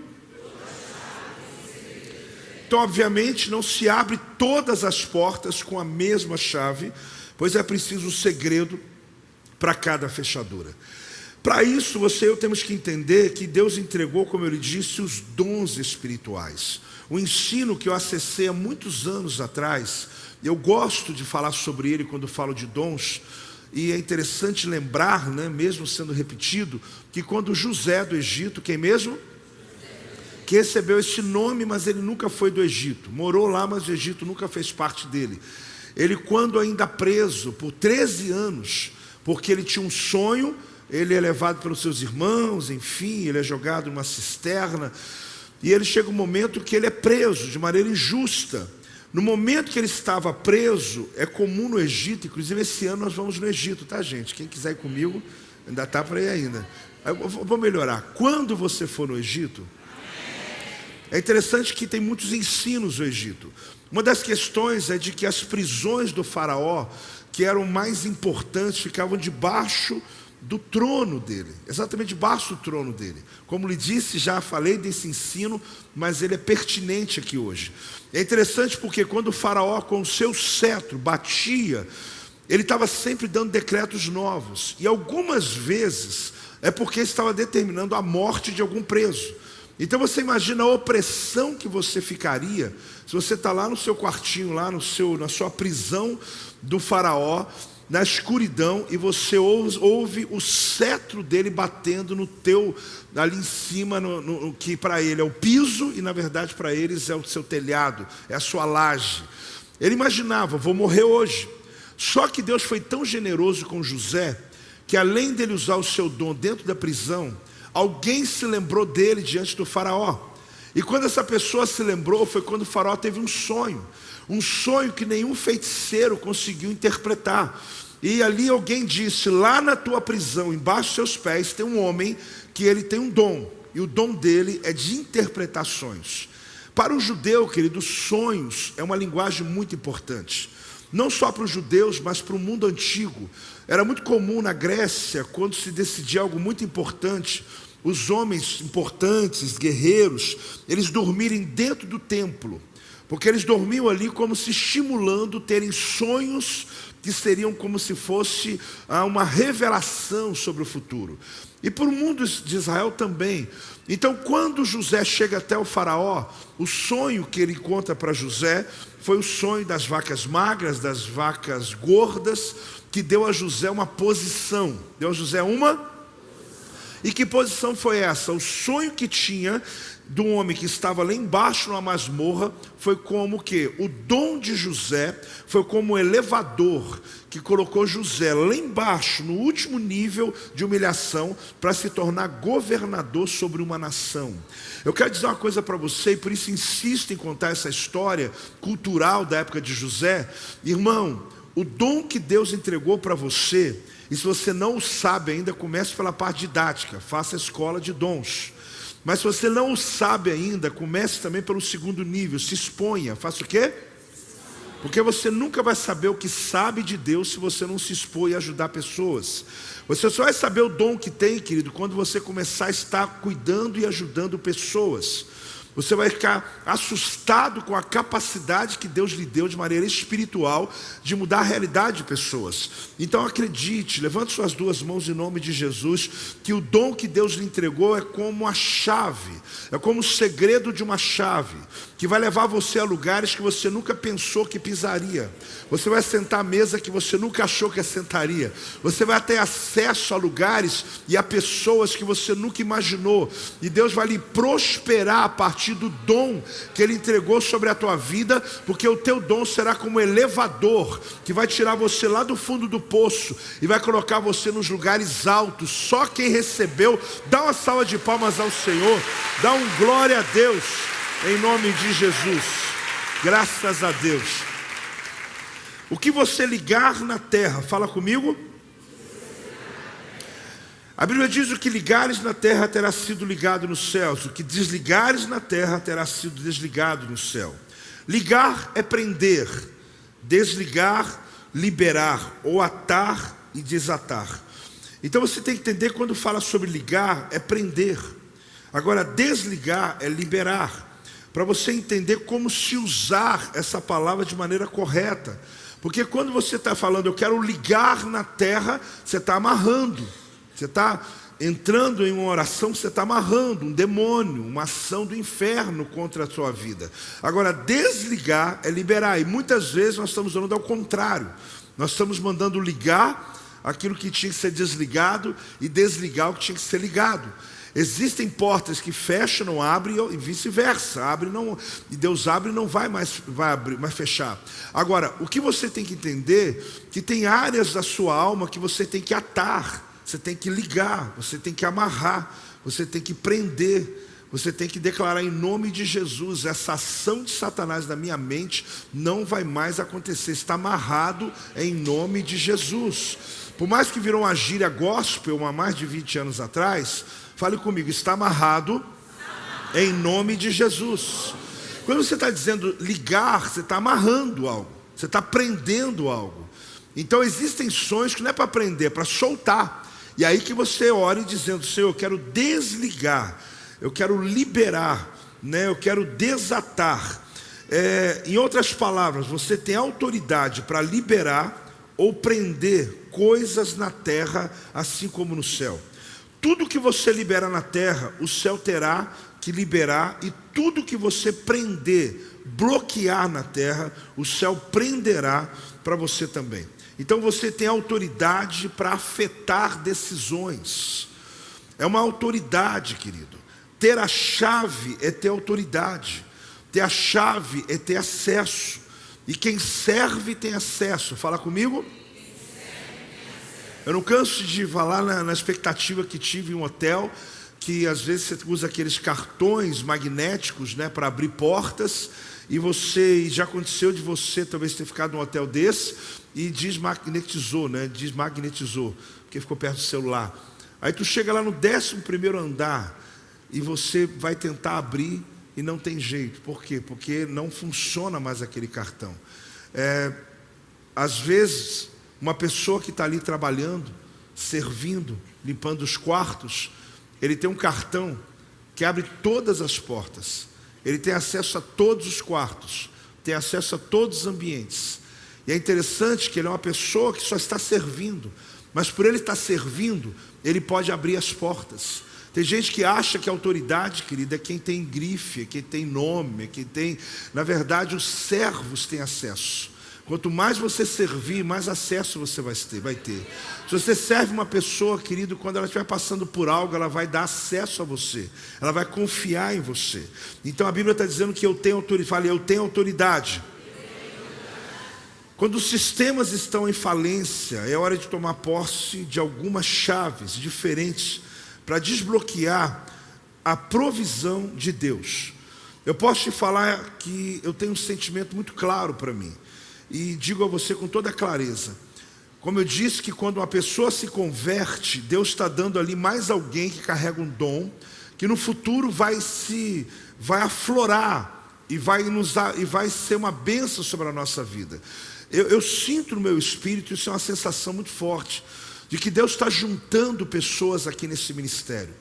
Então, obviamente, não se abre todas as portas com a mesma chave, pois é preciso um segredo para cada fechadura. Para isso, você e eu temos que entender que Deus entregou, como eu lhe disse, os dons espirituais. O ensino que eu acessei há muitos anos atrás, eu gosto de falar sobre ele quando falo de dons, e é interessante lembrar, né, mesmo sendo repetido, que quando José do Egito, quem mesmo? Que recebeu esse nome, mas ele nunca foi do Egito, morou lá, mas o Egito nunca fez parte dele. Ele, quando ainda preso por 13 anos, porque ele tinha um sonho, ele é levado pelos seus irmãos, enfim, ele é jogado numa cisterna, e ele chega um momento que ele é preso de maneira injusta. No momento que ele estava preso, é comum no Egito, inclusive esse ano nós vamos no Egito, tá, gente? Quem quiser ir comigo, ainda está para ir ainda. Eu vou melhorar. Quando você for no Egito, é interessante que tem muitos ensinos no Egito. Uma das questões é de que as prisões do faraó, que eram mais importantes, ficavam debaixo do trono dele, exatamente debaixo do trono dele. Como lhe disse, já falei desse ensino, mas ele é pertinente aqui hoje. É interessante porque quando o faraó com o seu cetro batia, ele estava sempre dando decretos novos, e algumas vezes é porque estava determinando a morte de algum preso. Então você imagina a opressão que você ficaria se você está lá no seu quartinho, lá na sua prisão do faraó, na escuridão, e você ouve o cetro dele batendo no teu, ali em cima, no que para ele é o piso, e na verdade para eles é o seu telhado, é a sua laje. Ele imaginava, vou morrer hoje. Só que Deus foi tão generoso com José, que além dele usar o seu dom dentro da prisão, alguém se lembrou dele diante do faraó. E quando essa pessoa se lembrou, foi quando o faraó teve um sonho que nenhum feiticeiro conseguiu interpretar. E ali alguém disse, lá na tua prisão, embaixo dos seus pés, tem um homem que ele tem um dom, e o dom dele é de interpretações. Para o judeu, querido, sonhos é uma linguagem muito importante. Não só para os judeus, mas para o mundo antigo. Era muito comum na Grécia, quando se decidia algo muito importante, os homens importantes, guerreiros, eles dormirem dentro do templo, porque eles dormiam ali como se estimulando terem sonhos que seriam como se fosse uma revelação sobre o futuro. E para o mundo de Israel também. Então, quando José chega até o faraó, o sonho que ele conta para José foi o sonho das vacas magras, das vacas gordas, que deu a José uma posição. Deu a José uma... E que posição foi essa? O sonho que tinha do homem que estava lá embaixo numa masmorra foi como que o dom de José foi como um elevador que colocou José lá embaixo, no último nível de humilhação, para se tornar governador sobre uma nação. Eu quero dizer uma coisa para você, e por isso insisto em contar essa história cultural da época de José. Irmão, o dom que Deus entregou para você, e se você não o sabe ainda, comece pela parte didática, faça a escola de dons. Mas se você não o sabe ainda, comece também pelo segundo nível, se exponha. Faça o quê? Porque você nunca vai saber o que sabe de Deus se você não se expor e ajudar pessoas. Você só vai saber o dom que tem, querido, quando você começar a estar cuidando e ajudando pessoas. Você vai ficar assustado com a capacidade que Deus lhe deu de maneira espiritual de mudar a realidade de pessoas. Então acredite, levante suas duas mãos em nome de Jesus, que o dom que Deus lhe entregou é como a chave, é como o segredo de uma chave, que vai levar você a lugares que você nunca pensou que pisaria. Você vai sentar à mesa que você nunca achou que sentaria. Você vai ter acesso a lugares e a pessoas que você nunca imaginou. E Deus vai lhe prosperar a partir partir do dom que Ele entregou sobre a tua vida, porque o teu dom será como um elevador, que vai tirar você lá do fundo do poço e vai colocar você nos lugares altos. Só quem recebeu, dá uma salva de palmas ao Senhor, dá um glória a Deus, em nome de Jesus. Graças a Deus. O que você ligar na terra, fala comigo. A Bíblia diz: o que ligares na terra terá sido ligado nos céus, o que desligares na terra terá sido desligado no céu. Ligar é prender, desligar, liberar, ou atar e desatar. Então você tem que entender, quando fala sobre ligar, é prender. Agora, desligar é liberar. Para você entender como se usar essa palavra de maneira correta. Porque quando você está falando, eu quero ligar na terra, você está amarrando. Você está entrando em uma oração, você está amarrando um demônio, uma ação do inferno contra a sua vida. Agora, desligar é liberar. E muitas vezes nós estamos falando ao contrário. Nós estamos mandando ligar aquilo que tinha que ser desligado e desligar o que tinha que ser ligado. Existem portas que fecham, não abrem, e vice-versa. Abre, não, e Deus abre e não vai abrir, vai fechar. Agora, o que você tem que entender, que tem áreas da sua alma que você tem que atar, você tem que ligar, você tem que amarrar, você tem que prender, você tem que declarar em nome de Jesus: essa ação de Satanás na minha mente não vai mais acontecer, está amarrado em nome de Jesus. Por mais que virou uma gíria gospel há mais de 20 anos atrás, fale comigo: está amarrado em nome de Jesus. Quando você está dizendo ligar, você está amarrando algo, você está prendendo algo. Então existem sonhos que não é para prender, é para soltar. E aí que você ore dizendo: Senhor, eu quero desligar, eu quero liberar, né? Eu quero desatar. Em outras palavras, você tem autoridade para liberar ou prender coisas na terra, assim como no céu. Tudo que você libera na terra, o céu terá que liberar, e tudo que você prender, bloquear na terra, o céu prenderá para você também. Então você tem autoridade para afetar decisões. É uma autoridade, querido. Ter a chave é ter autoridade. Ter a chave é ter acesso. E quem serve tem acesso. Fala comigo. Eu não canso de falar na expectativa que tive em um hotel, que às vezes você usa aqueles cartões magnéticos, né, para abrir portas, e já aconteceu de você talvez ter ficado num hotel desse e desmagnetizou, porque ficou perto do celular. Aí tu chega lá no 11º andar e você vai tentar abrir e não tem jeito. Por quê? Porque não funciona mais aquele cartão. Às vezes, uma pessoa que está ali trabalhando, servindo, limpando os quartos, ele tem um cartão que abre todas as portas. Ele tem acesso a todos os quartos, tem acesso a todos os ambientes. E é interessante que ele é uma pessoa que só está servindo, mas por ele estar servindo, ele pode abrir as portas. Tem gente que acha que a autoridade, querida, é quem tem grife, é quem tem nome, é quem tem... Na verdade, os servos têm acesso. Quanto mais você servir, mais acesso você vai ter. Se você serve uma pessoa, querido, quando ela estiver passando por algo, ela vai dar acesso a você. Ela vai confiar em você. Então a Bíblia está dizendo que eu tenho autoridade. Fale, eu tenho autoridade. Quando os sistemas estão em falência, é hora de tomar posse de algumas chaves diferentes para desbloquear a provisão de Deus. Eu posso te falar que eu tenho um sentimento muito claro para mim. E digo a você com toda clareza, como eu disse, que quando uma pessoa se converte, Deus está dando ali mais alguém que carrega um dom, que no futuro vai aflorar e vai ser uma bênção sobre a nossa vida. Eu sinto no meu espírito, isso é uma sensação muito forte, de que Deus está juntando pessoas aqui nesse ministério,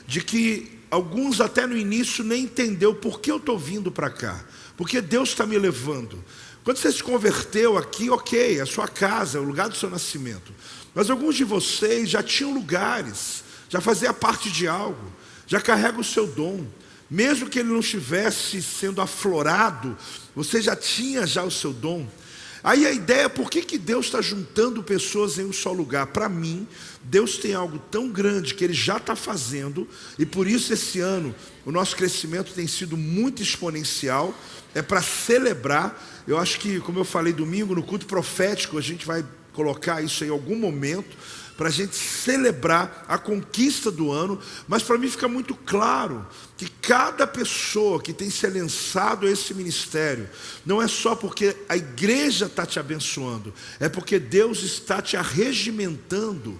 de que alguns até no início nem entendeu por que eu estou vindo para cá, porque Deus está me levando. Quando você se converteu aqui, ok, é a sua casa, é o lugar do seu nascimento. Mas alguns de vocês já tinham lugares, já fazia parte de algo, já carrega o seu dom. Mesmo que ele não estivesse sendo aflorado, você já tinha o seu dom. Aí a ideia é por que Deus está juntando pessoas em um só lugar? Para mim, Deus tem algo tão grande que Ele já está fazendo, e por isso esse ano o nosso crescimento tem sido muito exponencial. É para celebrar. Eu acho que, como eu falei domingo, no culto profético, a gente vai colocar isso em algum momento, para a gente celebrar a conquista do ano. Mas para mim fica muito claro que cada pessoa que tem se lançado a esse ministério, não é só porque a igreja está te abençoando, é porque Deus está te arregimentando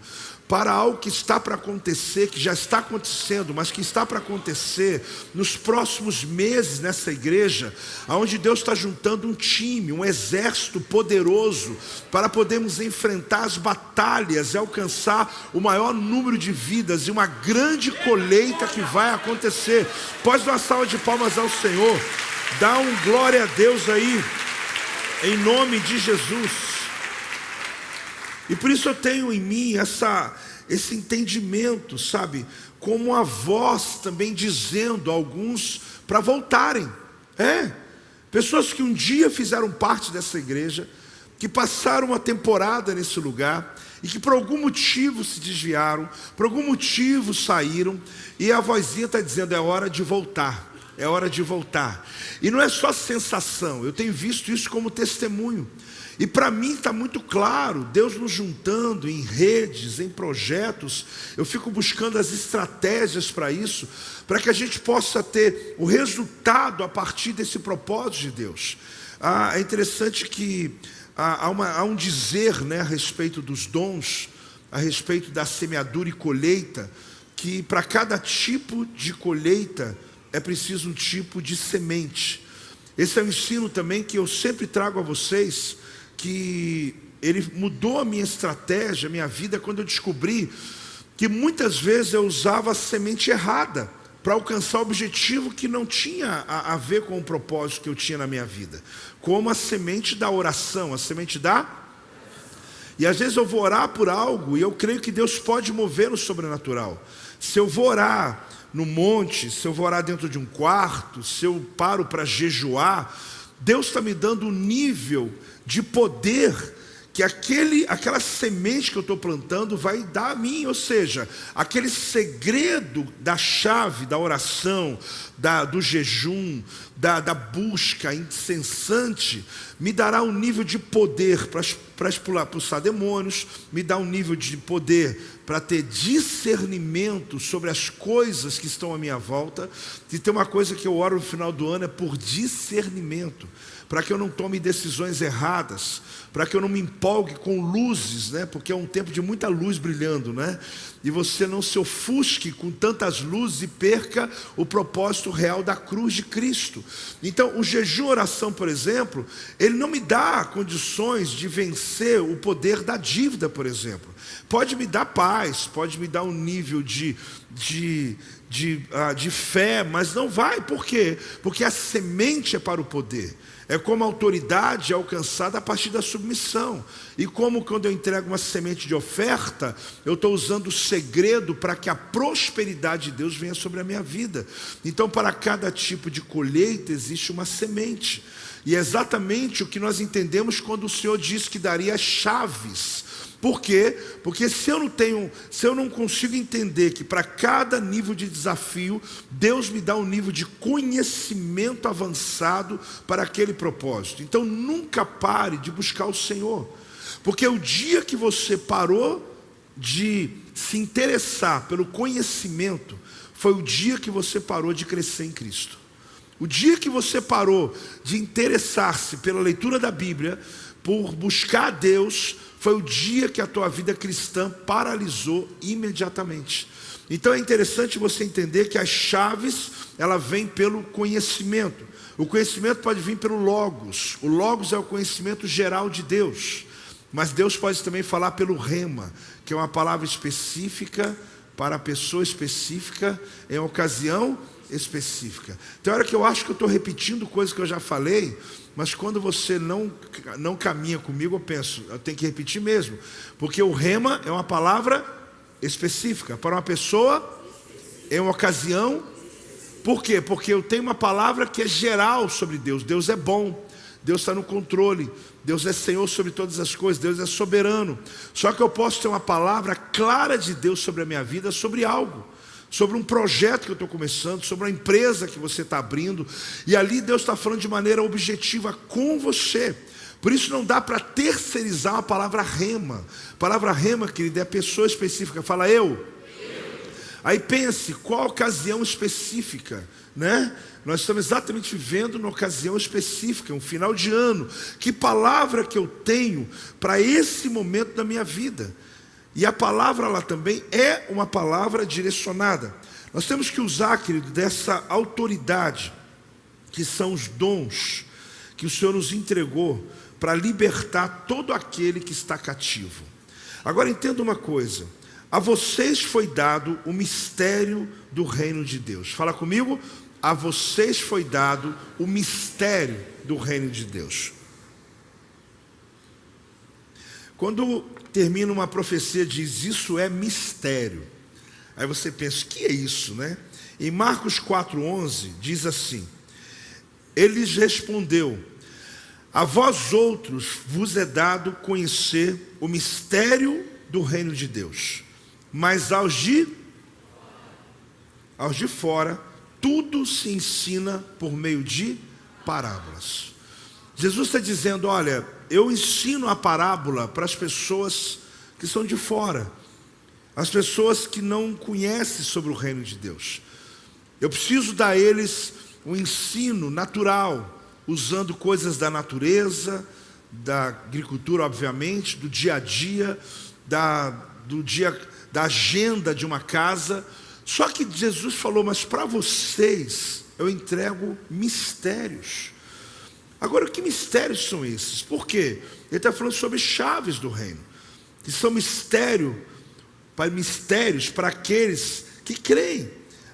para algo que está para acontecer, que já está acontecendo, mas que está para acontecer nos próximos meses nessa igreja, onde Deus está juntando um time, um exército poderoso, para podermos enfrentar as batalhas e alcançar o maior número de vidas, e uma grande colheita que vai acontecer. Pode dar uma salva de palmas ao Senhor, dá um glória a Deus aí, em nome de Jesus. E por isso eu tenho em mim esse entendimento, sabe? Como a voz também dizendo a alguns para voltarem. Pessoas que um dia fizeram parte dessa igreja, que passaram uma temporada nesse lugar, e que por algum motivo se desviaram, por algum motivo saíram, e a vozinha está dizendo: é hora de voltar. É hora de voltar. E não é só sensação, eu tenho visto isso como testemunho. E para mim está muito claro, Deus nos juntando em redes, em projetos. Eu fico buscando as estratégias para isso, para que a gente possa ter o resultado a partir desse propósito de Deus. É interessante que há um dizer, né, a respeito dos dons, a respeito da semeadura e colheita, que para cada tipo de colheita é preciso um tipo de semente. Esse é um ensino também que eu sempre trago a vocês, que ele mudou a minha estratégia, a minha vida, quando eu descobri que muitas vezes eu usava a semente errada para alcançar o objetivo que não tinha a ver com o propósito que eu tinha na minha vida, como a semente da oração, a semente da... E às vezes eu vou orar por algo e eu creio que Deus pode mover no sobrenatural. Se eu vou orar no monte, se eu vou orar dentro de um quarto, se eu paro para jejuar, Deus está me dando um nível de poder que aquela semente que eu estou plantando vai dar a mim. Ou seja, aquele segredo da chave, da oração, do jejum, da busca incessante, me dará um nível de poder para expulsar demônios, me dá um nível de poder para ter discernimento sobre as coisas que estão à minha volta. E tem uma coisa que eu oro no final do ano, é por discernimento, para que eu não tome decisões erradas, para que eu não me empolgue com luzes, né? Porque é um tempo de muita luz brilhando, né? E você não se ofusque com tantas luzes e perca o propósito real da cruz de Cristo. Então, o jejum e oração, por exemplo, ele não me dá condições de vencer o poder da dívida, por exemplo. Pode me dar paz, pode me dar um nível de fé, mas não vai. Por quê? Porque a semente é para o poder. É como a autoridade é alcançada a partir da submissão. E como quando eu entrego uma semente de oferta, eu estou usando o segredo para que a prosperidade de Deus venha sobre a minha vida. Então, para cada tipo de colheita existe uma semente. E é exatamente o que nós entendemos quando o Senhor diz que daria as chaves. Por quê? Porque se eu não consigo entender que para cada nível de desafio, Deus me dá um nível de conhecimento avançado para aquele propósito. Então nunca pare de buscar o Senhor, porque o dia que você parou de se interessar pelo conhecimento, foi o dia que você parou de crescer em Cristo. O dia que você parou de interessar-se pela leitura da Bíblia, por buscar a Deus, foi o dia que a tua vida cristã paralisou imediatamente. Então é interessante você entender que as chaves, ela vem pelo conhecimento. O conhecimento pode vir pelo Logos. O Logos é o conhecimento geral de Deus. Mas Deus pode também falar pelo Rema, que é uma palavra específica para a pessoa específica, em ocasião específica. Tem hora que eu acho que eu estou repetindo coisas que eu já falei, mas quando você não caminha comigo, eu penso, eu tenho que repetir mesmo, porque o Rema é uma palavra específica para uma pessoa, em uma ocasião. Por quê? Porque eu tenho uma palavra que é geral sobre Deus. Deus é bom, Deus está no controle, Deus é Senhor sobre todas as coisas, Deus é soberano. Só que eu posso ter uma palavra clara de Deus sobre a minha vida, sobre algo, sobre um projeto que eu estou começando, sobre uma empresa que você está abrindo, e ali Deus está falando de maneira objetiva com você. Por isso não dá para terceirizar a palavra rema. A palavra rema, querido, é a pessoa específica. Fala eu. Aí pense, qual ocasião específica, né? Nós estamos exatamente vivendo numa ocasião específica, um final de ano. Que palavra que eu tenho para esse momento da minha vida? E a palavra lá também é uma palavra direcionada. Nós temos que usar, querido, dessa autoridade, que são os dons que o Senhor nos entregou para libertar todo aquele que está cativo. Agora entenda uma coisa: a vocês foi dado o mistério do reino de Deus. Fala comigo. A vocês foi dado o mistério do reino de Deus. Quando termina uma profecia, diz isso é mistério. Aí você pensa, o que é isso, né? Em Marcos 4,11 diz assim: ele lhes respondeu: a vós outros vos é dado conhecer o mistério do reino de Deus, mas aos de fora tudo se ensina por meio de parábolas. Jesus está dizendo, olha, eu ensino a parábola para as pessoas que são de fora, as pessoas que não conhecem sobre o reino de Deus. Eu preciso dar a eles um ensino natural, usando coisas da natureza, da agricultura, obviamente, do dia a dia, da agenda de uma casa. Só que Jesus falou, mas para vocês eu entrego mistérios. Agora, que mistérios são esses? Por quê? Ele está falando sobre chaves do reino, que são mistérios para aqueles que creem.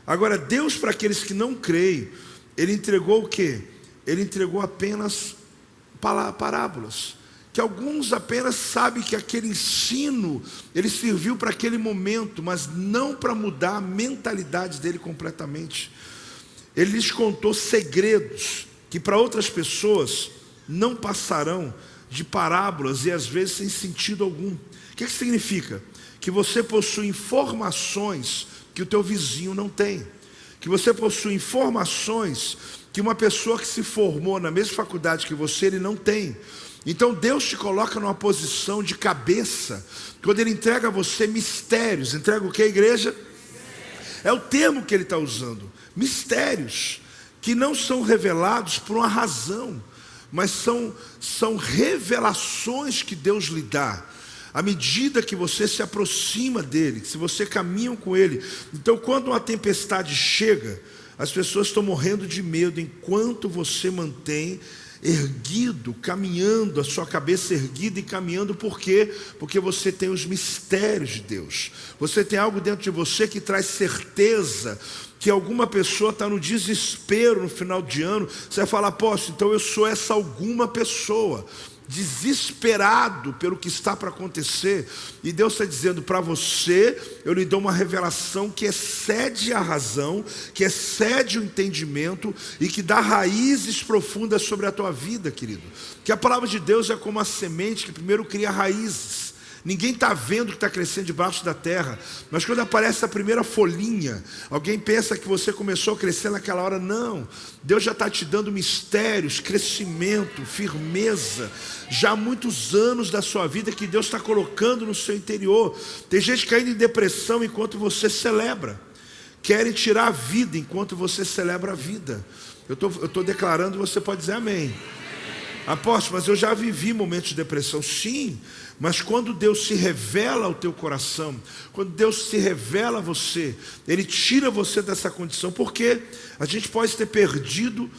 Agora, Deus, para aqueles que não creem, Ele entregou o quê? Ele entregou apenas parábolas, que alguns apenas sabem que aquele ensino, ele serviu para aquele momento, mas não para mudar a mentalidade dele completamente. Ele lhes contou segredos, que para outras pessoas não passarão de parábolas e às vezes sem sentido algum. O que significa? Que você possui informações que o teu vizinho não tem, que você possui informações que uma pessoa que se formou na mesma faculdade que você, ele não tem. Então Deus te coloca numa posição de cabeça, quando Ele entrega a você mistérios. Entrega o que, igreja? É o termo que Ele está usando. Mistérios, que não são revelados por uma razão, mas são revelações que Deus lhe dá, à medida que você se aproxima dEle, se você caminha com Ele. Então quando uma tempestade chega, as pessoas estão morrendo de medo, enquanto você mantém erguido, caminhando, a sua cabeça erguida e caminhando. Por quê? Porque você tem os mistérios de Deus. Você tem algo dentro de você que traz certeza que alguma pessoa está no desespero no final de ano. Você vai falar, apóstolo, então eu sou essa alguma pessoa, desesperado pelo que está para acontecer. E Deus está dizendo para você, eu lhe dou uma revelação que excede a razão, que excede o entendimento e que dá raízes profundas sobre a tua vida, querido. Que a palavra de Deus é como a semente que primeiro cria raízes. Ninguém está vendo o que está crescendo debaixo da terra, mas quando aparece a primeira folhinha, alguém pensa que você começou a crescer naquela hora. Não, Deus já está te dando mistérios, crescimento, firmeza, já há muitos anos da sua vida que Deus está colocando no seu interior. Tem gente caindo em depressão enquanto você celebra, querem tirar a vida enquanto você celebra a vida. Eu estou declarando, você pode dizer amém. Apóstolo, mas eu já vivi momentos de depressão. Sim, mas quando Deus se revela ao teu coração, quando Deus se revela a você, Ele tira você dessa condição. Porque a gente pode ter perdido,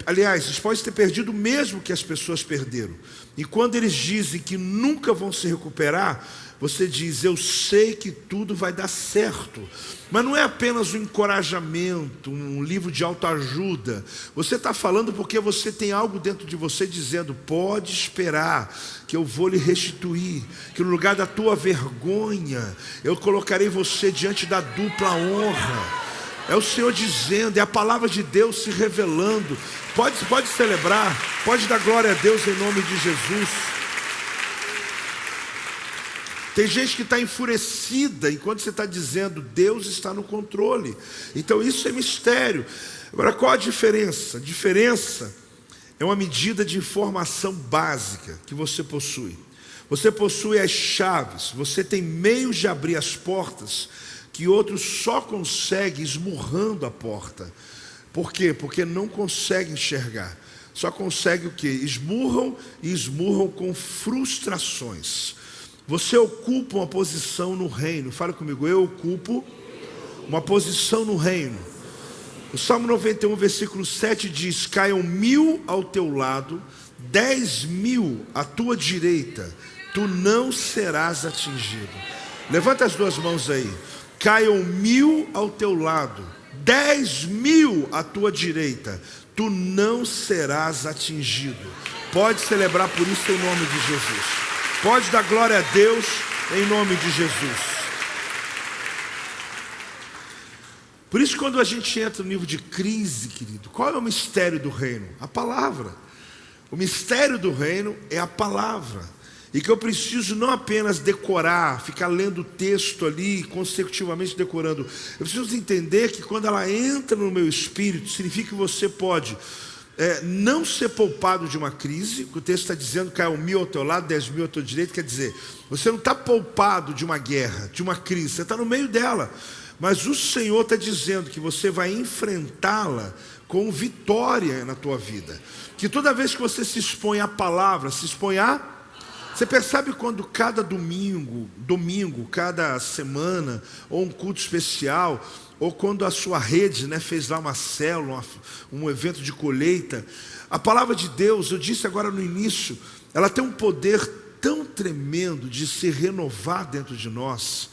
aliás, a gente pode ter perdido mesmo que as pessoas perderam. E quando eles dizem que nunca vão se recuperar, você diz, eu sei que tudo vai dar certo. Mas não é apenas um encorajamento, um livro de autoajuda. Você está falando porque você tem algo dentro de você dizendo, pode esperar, que eu vou lhe restituir, que no lugar da tua vergonha, eu colocarei você diante da dupla honra. É o Senhor dizendo, é a palavra de Deus se revelando. Pode celebrar, pode dar glória a Deus em nome de Jesus. Tem gente que está enfurecida enquanto você está dizendo, Deus está no controle. Então isso é mistério. Agora, qual a diferença? A diferença é uma medida de informação básica que você possui. Você possui as chaves, você tem meios de abrir as portas que outros só conseguem esmurrando a porta. Por quê? Porque não conseguem enxergar. Só conseguem o quê? Esmurram e esmurram com frustrações. Você ocupa uma posição no reino. Fala comigo, eu ocupo uma posição no reino. O Salmo 91, versículo 7 diz, caiam 1000 ao teu lado, 10.000 à tua direita, tu não serás atingido. Levanta as duas mãos aí. Caiam 1000 ao teu lado, 10.000 à tua direita, tu não serás atingido. Pode celebrar por isso em nome de Jesus. Pode dar glória a Deus em nome de Jesus. Por isso, quando a gente entra no nível de crise, querido, qual é o mistério do reino? A palavra. O mistério do reino é a palavra. E que eu preciso não apenas decorar, ficar lendo o texto ali, consecutivamente decorando. Eu preciso entender que quando ela entra no meu espírito, significa que você pode não ser poupado de uma crise. O texto está dizendo, caiu 1000 ao teu lado, 10.000 ao teu direito. Quer dizer, você não está poupado de uma guerra, de uma crise, você está no meio dela. Mas o Senhor está dizendo que você vai enfrentá-la com vitória na tua vida. Que toda vez que você se expõe à palavra, se expõe a... Você percebe quando cada domingo, cada semana, ou um culto especial, ou quando a sua rede fez lá uma célula, um evento de colheita, a palavra de Deus, eu disse agora no início, ela tem um poder tão tremendo de se renovar dentro de nós,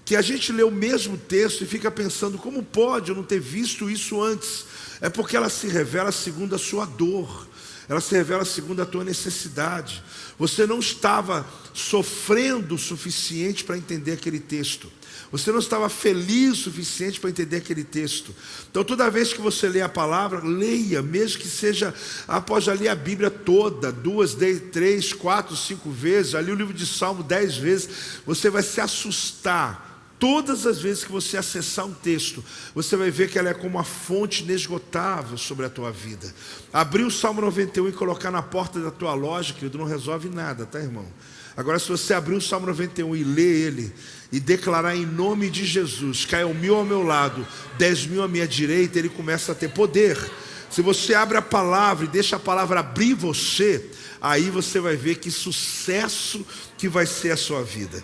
que a gente lê o mesmo texto e fica pensando, como pode eu não ter visto isso antes? É porque ela se revela segundo a sua dor, ela se revela segundo a tua necessidade. Você não estava sofrendo o suficiente para entender aquele texto. Você não estava feliz o suficiente para entender aquele texto. Então toda vez que você lê a palavra, leia, mesmo que seja, após já ler a Bíblia toda, 2, 3, 4, 5 vezes, já li o livro de Salmo 10 vezes, você vai se assustar. Todas as vezes que você acessar um texto, você vai ver que ela é como uma fonte inesgotável sobre a tua vida. Abrir o Salmo 91 e colocar na porta da tua loja, querido, não resolve nada, tá, irmão? Agora, se você abrir o Salmo 91 e ler ele, e declarar em nome de Jesus, caiam 1000 ao meu lado, 10.000 à minha direita, ele começa a ter poder. Se você abre a palavra e deixa a palavra abrir você, aí você vai ver que sucesso que vai ser a sua vida.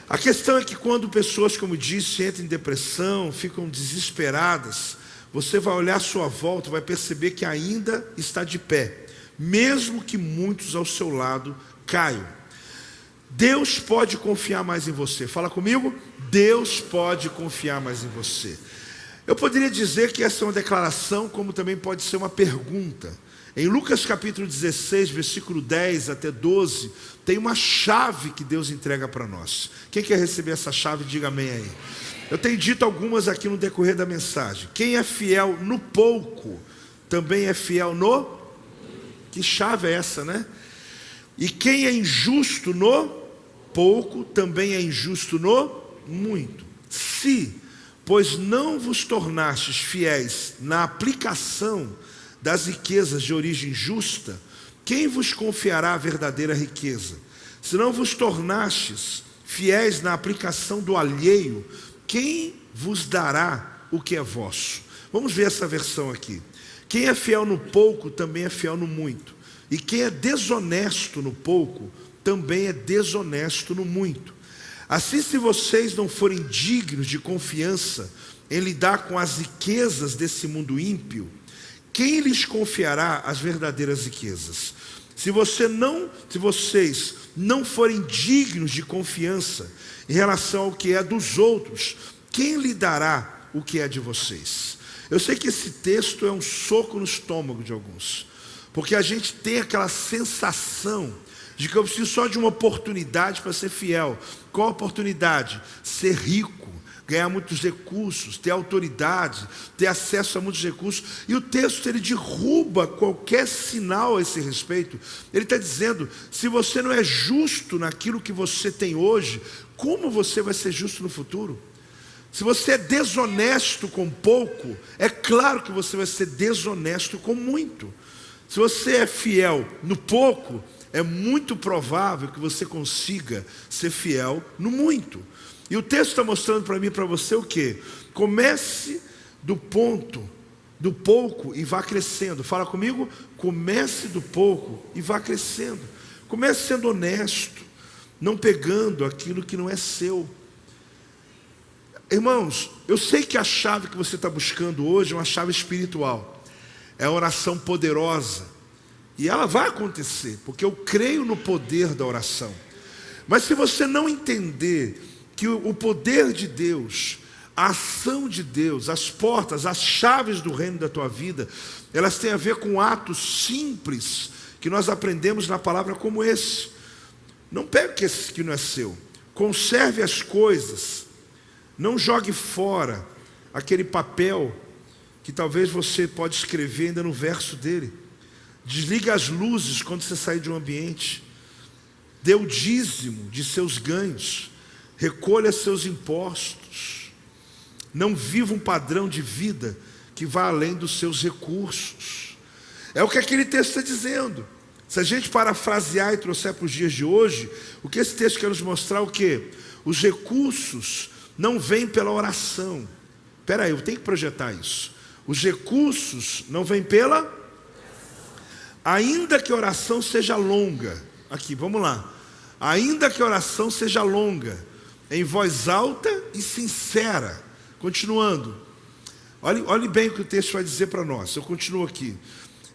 A questão é que quando pessoas, como disse, entram em depressão, ficam desesperadas, você vai olhar à sua volta e vai perceber que ainda está de pé, mesmo que muitos ao seu lado caiam. Deus pode confiar mais em você. Fala comigo. Deus pode confiar mais em você. Eu poderia dizer que essa é uma declaração, como também pode ser uma pergunta. Em Lucas capítulo 16, versículo 10 até 12, tem uma chave que Deus entrega para nós. Quem quer receber essa chave, diga amém aí. Eu tenho dito algumas aqui no decorrer da mensagem. Quem é fiel no pouco, também é fiel no... Que chave é essa, né? E quem é injusto no pouco, também é injusto no muito. Se, pois não vos tornastes fiéis na aplicação das riquezas de origem justa, quem vos confiará a verdadeira riqueza? Se não vos tornastes fiéis na aplicação do alheio, quem vos dará o que é vosso? Vamos ver essa versão aqui. Quem é fiel no pouco, também é fiel no muito. E quem é desonesto no pouco, também é desonesto no muito. Assim, se vocês não forem dignos de confiança em lidar com as riquezas desse mundo ímpio, quem lhes confiará as verdadeiras riquezas? Se vocês não forem dignos de confiança em relação ao que é dos outros, quem lhe dará o que é de vocês? Eu sei que esse texto é um soco no estômago de alguns, porque a gente tem aquela sensação de que eu preciso só de uma oportunidade para ser fiel. Qual a oportunidade? Ser rico, ganhar muitos recursos, ter autoridade, ter acesso a muitos recursos. E o texto, ele derruba qualquer sinal a esse respeito. Ele está dizendo, se você não é justo naquilo que você tem hoje, como você vai ser justo no futuro? Se você é desonesto com pouco, é claro que você vai ser desonesto com muito. Se você é fiel no pouco, é muito provável que você consiga ser fiel no muito. E o texto está mostrando para mim e para você o quê? Comece do ponto, do pouco e vá crescendo. Fala comigo, comece do pouco e vá crescendo. Comece sendo honesto, não pegando aquilo que não é seu. Irmãos, eu sei que a chave que você está buscando hoje é uma chave espiritual. É uma oração poderosa. E ela vai acontecer, porque eu creio no poder da oração. Mas se você não entender que o poder de Deus, a ação de Deus, as portas, as chaves do reino da tua vida, elas têm a ver com atos simples que nós aprendemos na palavra como esse. Não pegue esse que não é seu. Conserve as coisas. Não jogue fora aquele papel que talvez você pode escrever ainda no verso dele. Desliga as luzes quando você sair de um ambiente. Dê o dízimo de seus ganhos. Recolha seus impostos. Não viva um padrão de vida que vá além dos seus recursos. É o que aquele texto está dizendo. Se a gente parafrasear e trouxer para os dias de hoje, o que esse texto quer nos mostrar é o quê? Os recursos não vêm pela oração. Espera aí, eu tenho que projetar isso. Os recursos não vêm pela... Ainda que a oração seja longa. Aqui, vamos lá. Ainda que a oração seja longa, em voz alta e sincera. Continuando. Olhe bem o que o texto vai dizer para nós. Eu continuo aqui.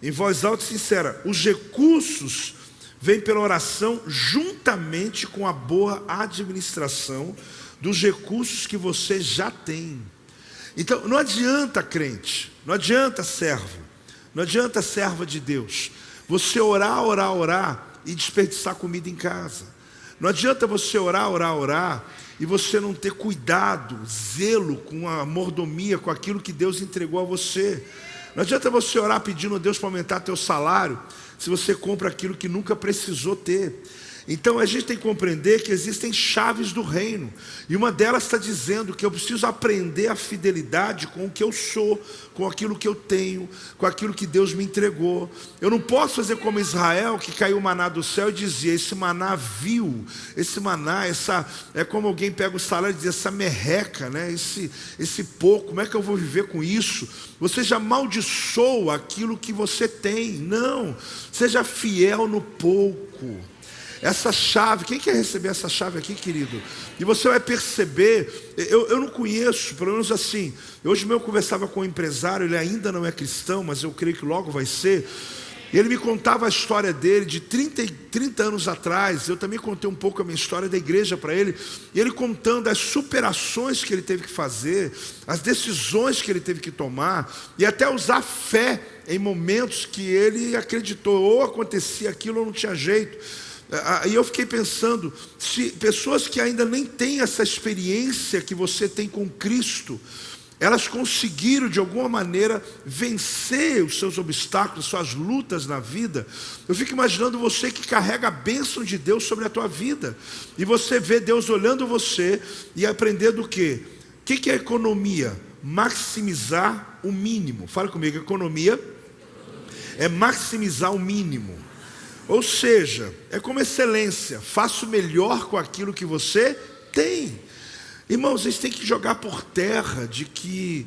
Em voz alta e sincera. Os recursos vêm pela oração juntamente com a boa administração dos recursos que você já tem. Então, não adianta, crente, não adianta, servo, não adianta, serva de Deus, você orar e desperdiçar comida em casa. Não adianta você orar e você não ter cuidado, zelo com a mordomia, com aquilo que Deus entregou a você. Não adianta você orar pedindo a Deus para aumentar teu salário, se você compra aquilo que nunca precisou ter. Então a gente tem que compreender que existem chaves do reino. E uma delas está dizendo que eu preciso aprender a fidelidade com o que eu sou, com aquilo que eu tenho, com aquilo que Deus me entregou. Eu não posso fazer como Israel, que caiu o maná do céu e dizia, esse maná vil, esse maná, é como alguém pega o salário e diz, essa merreca, né? esse pouco, como é que eu vou viver com isso? Você já amaldiçoa aquilo que você tem. Não, seja fiel no pouco. Essa chave, quem quer receber essa chave aqui, querido? E você vai perceber, eu não conheço, pelo menos assim, hoje mesmo eu conversava com um empresário, ele ainda não é cristão, mas eu creio que logo vai ser, e ele me contava a história dele de 30 anos atrás. Eu também contei um pouco a minha história da igreja para ele, e ele contando as superações que ele teve que fazer, as decisões que ele teve que tomar, e até usar fé em momentos que ele acreditou, ou acontecia aquilo ou não tinha jeito. E eu fiquei pensando, se pessoas que ainda nem têm essa experiência que você tem com Cristo, elas conseguiram de alguma maneira vencer os seus obstáculos, suas lutas na vida. Eu fico imaginando você que carrega a bênção de Deus sobre a tua vida, e você vê Deus olhando você e aprendendo o quê? O que é economia? Maximizar o mínimo. Fala comigo, economia é maximizar o mínimo. Ou seja, é como excelência, faça o melhor com aquilo que você tem. Irmãos, vocês têm que jogar por terra de que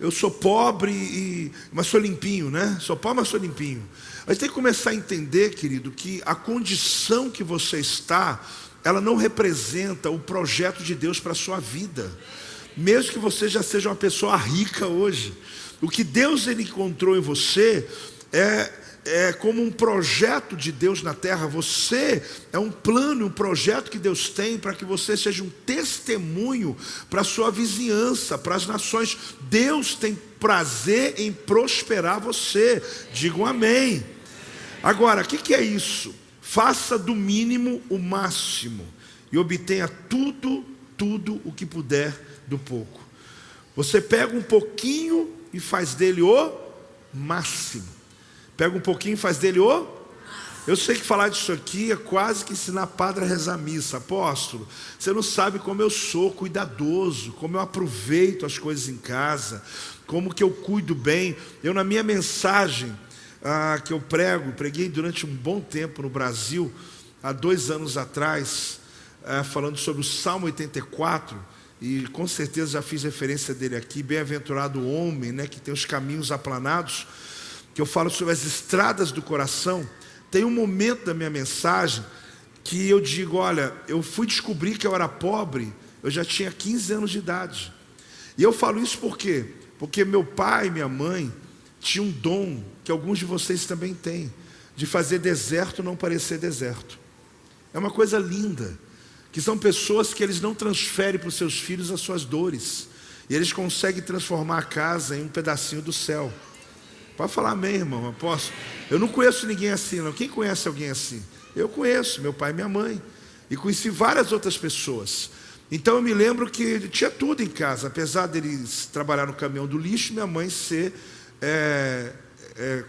eu sou pobre, mas sou limpinho, né? Sou pobre, mas sou limpinho. A gente tem que começar a entender, querido, que a condição que você está, ela não representa o projeto de Deus para a sua vida. Mesmo que você já seja uma pessoa rica hoje, o que Deus ele encontrou em você é como um projeto de Deus na terra. Você é um plano, um projeto que Deus tem para que você seja um testemunho para a sua vizinhança, para as nações. Deus tem prazer em prosperar você. Digam amém. Agora, o que é isso? Faça do mínimo o máximo e obtenha tudo tudo o que puder do pouco. Você pega um pouquinho e faz dele o máximo. Pega um pouquinho e faz dele o... Eu sei que falar disso aqui é quase que ensinar padre a rezar a missa. Apóstolo, você não sabe como eu sou cuidadoso, como eu aproveito as coisas em casa, como que eu cuido bem. Eu, na minha mensagem que eu preguei durante um bom tempo no Brasil, há 2 anos atrás, falando sobre o Salmo 84, e com certeza já fiz referência dele aqui, bem-aventurado o homem, né, que tem os caminhos aplanados, que eu falo sobre as estradas do coração. Tem um momento da minha mensagem que eu digo, olha, eu fui descobrir que eu era pobre, eu já tinha 15 anos de idade. E eu falo isso por quê? Porque meu pai e minha mãe tinham um dom, que alguns de vocês também têm, de fazer deserto não parecer deserto. É uma coisa linda, que são pessoas que eles não transferem para os seus filhos as suas dores, e eles conseguem transformar a casa em um pedacinho do céu. Pode falar amém, irmão, eu posso. Eu não conheço ninguém assim, não. Quem conhece alguém assim? Eu conheço, meu pai e minha mãe. E conheci várias outras pessoas. Então eu me lembro que tinha tudo em casa. Apesar deles trabalhar no caminhão do lixo, minha mãe ser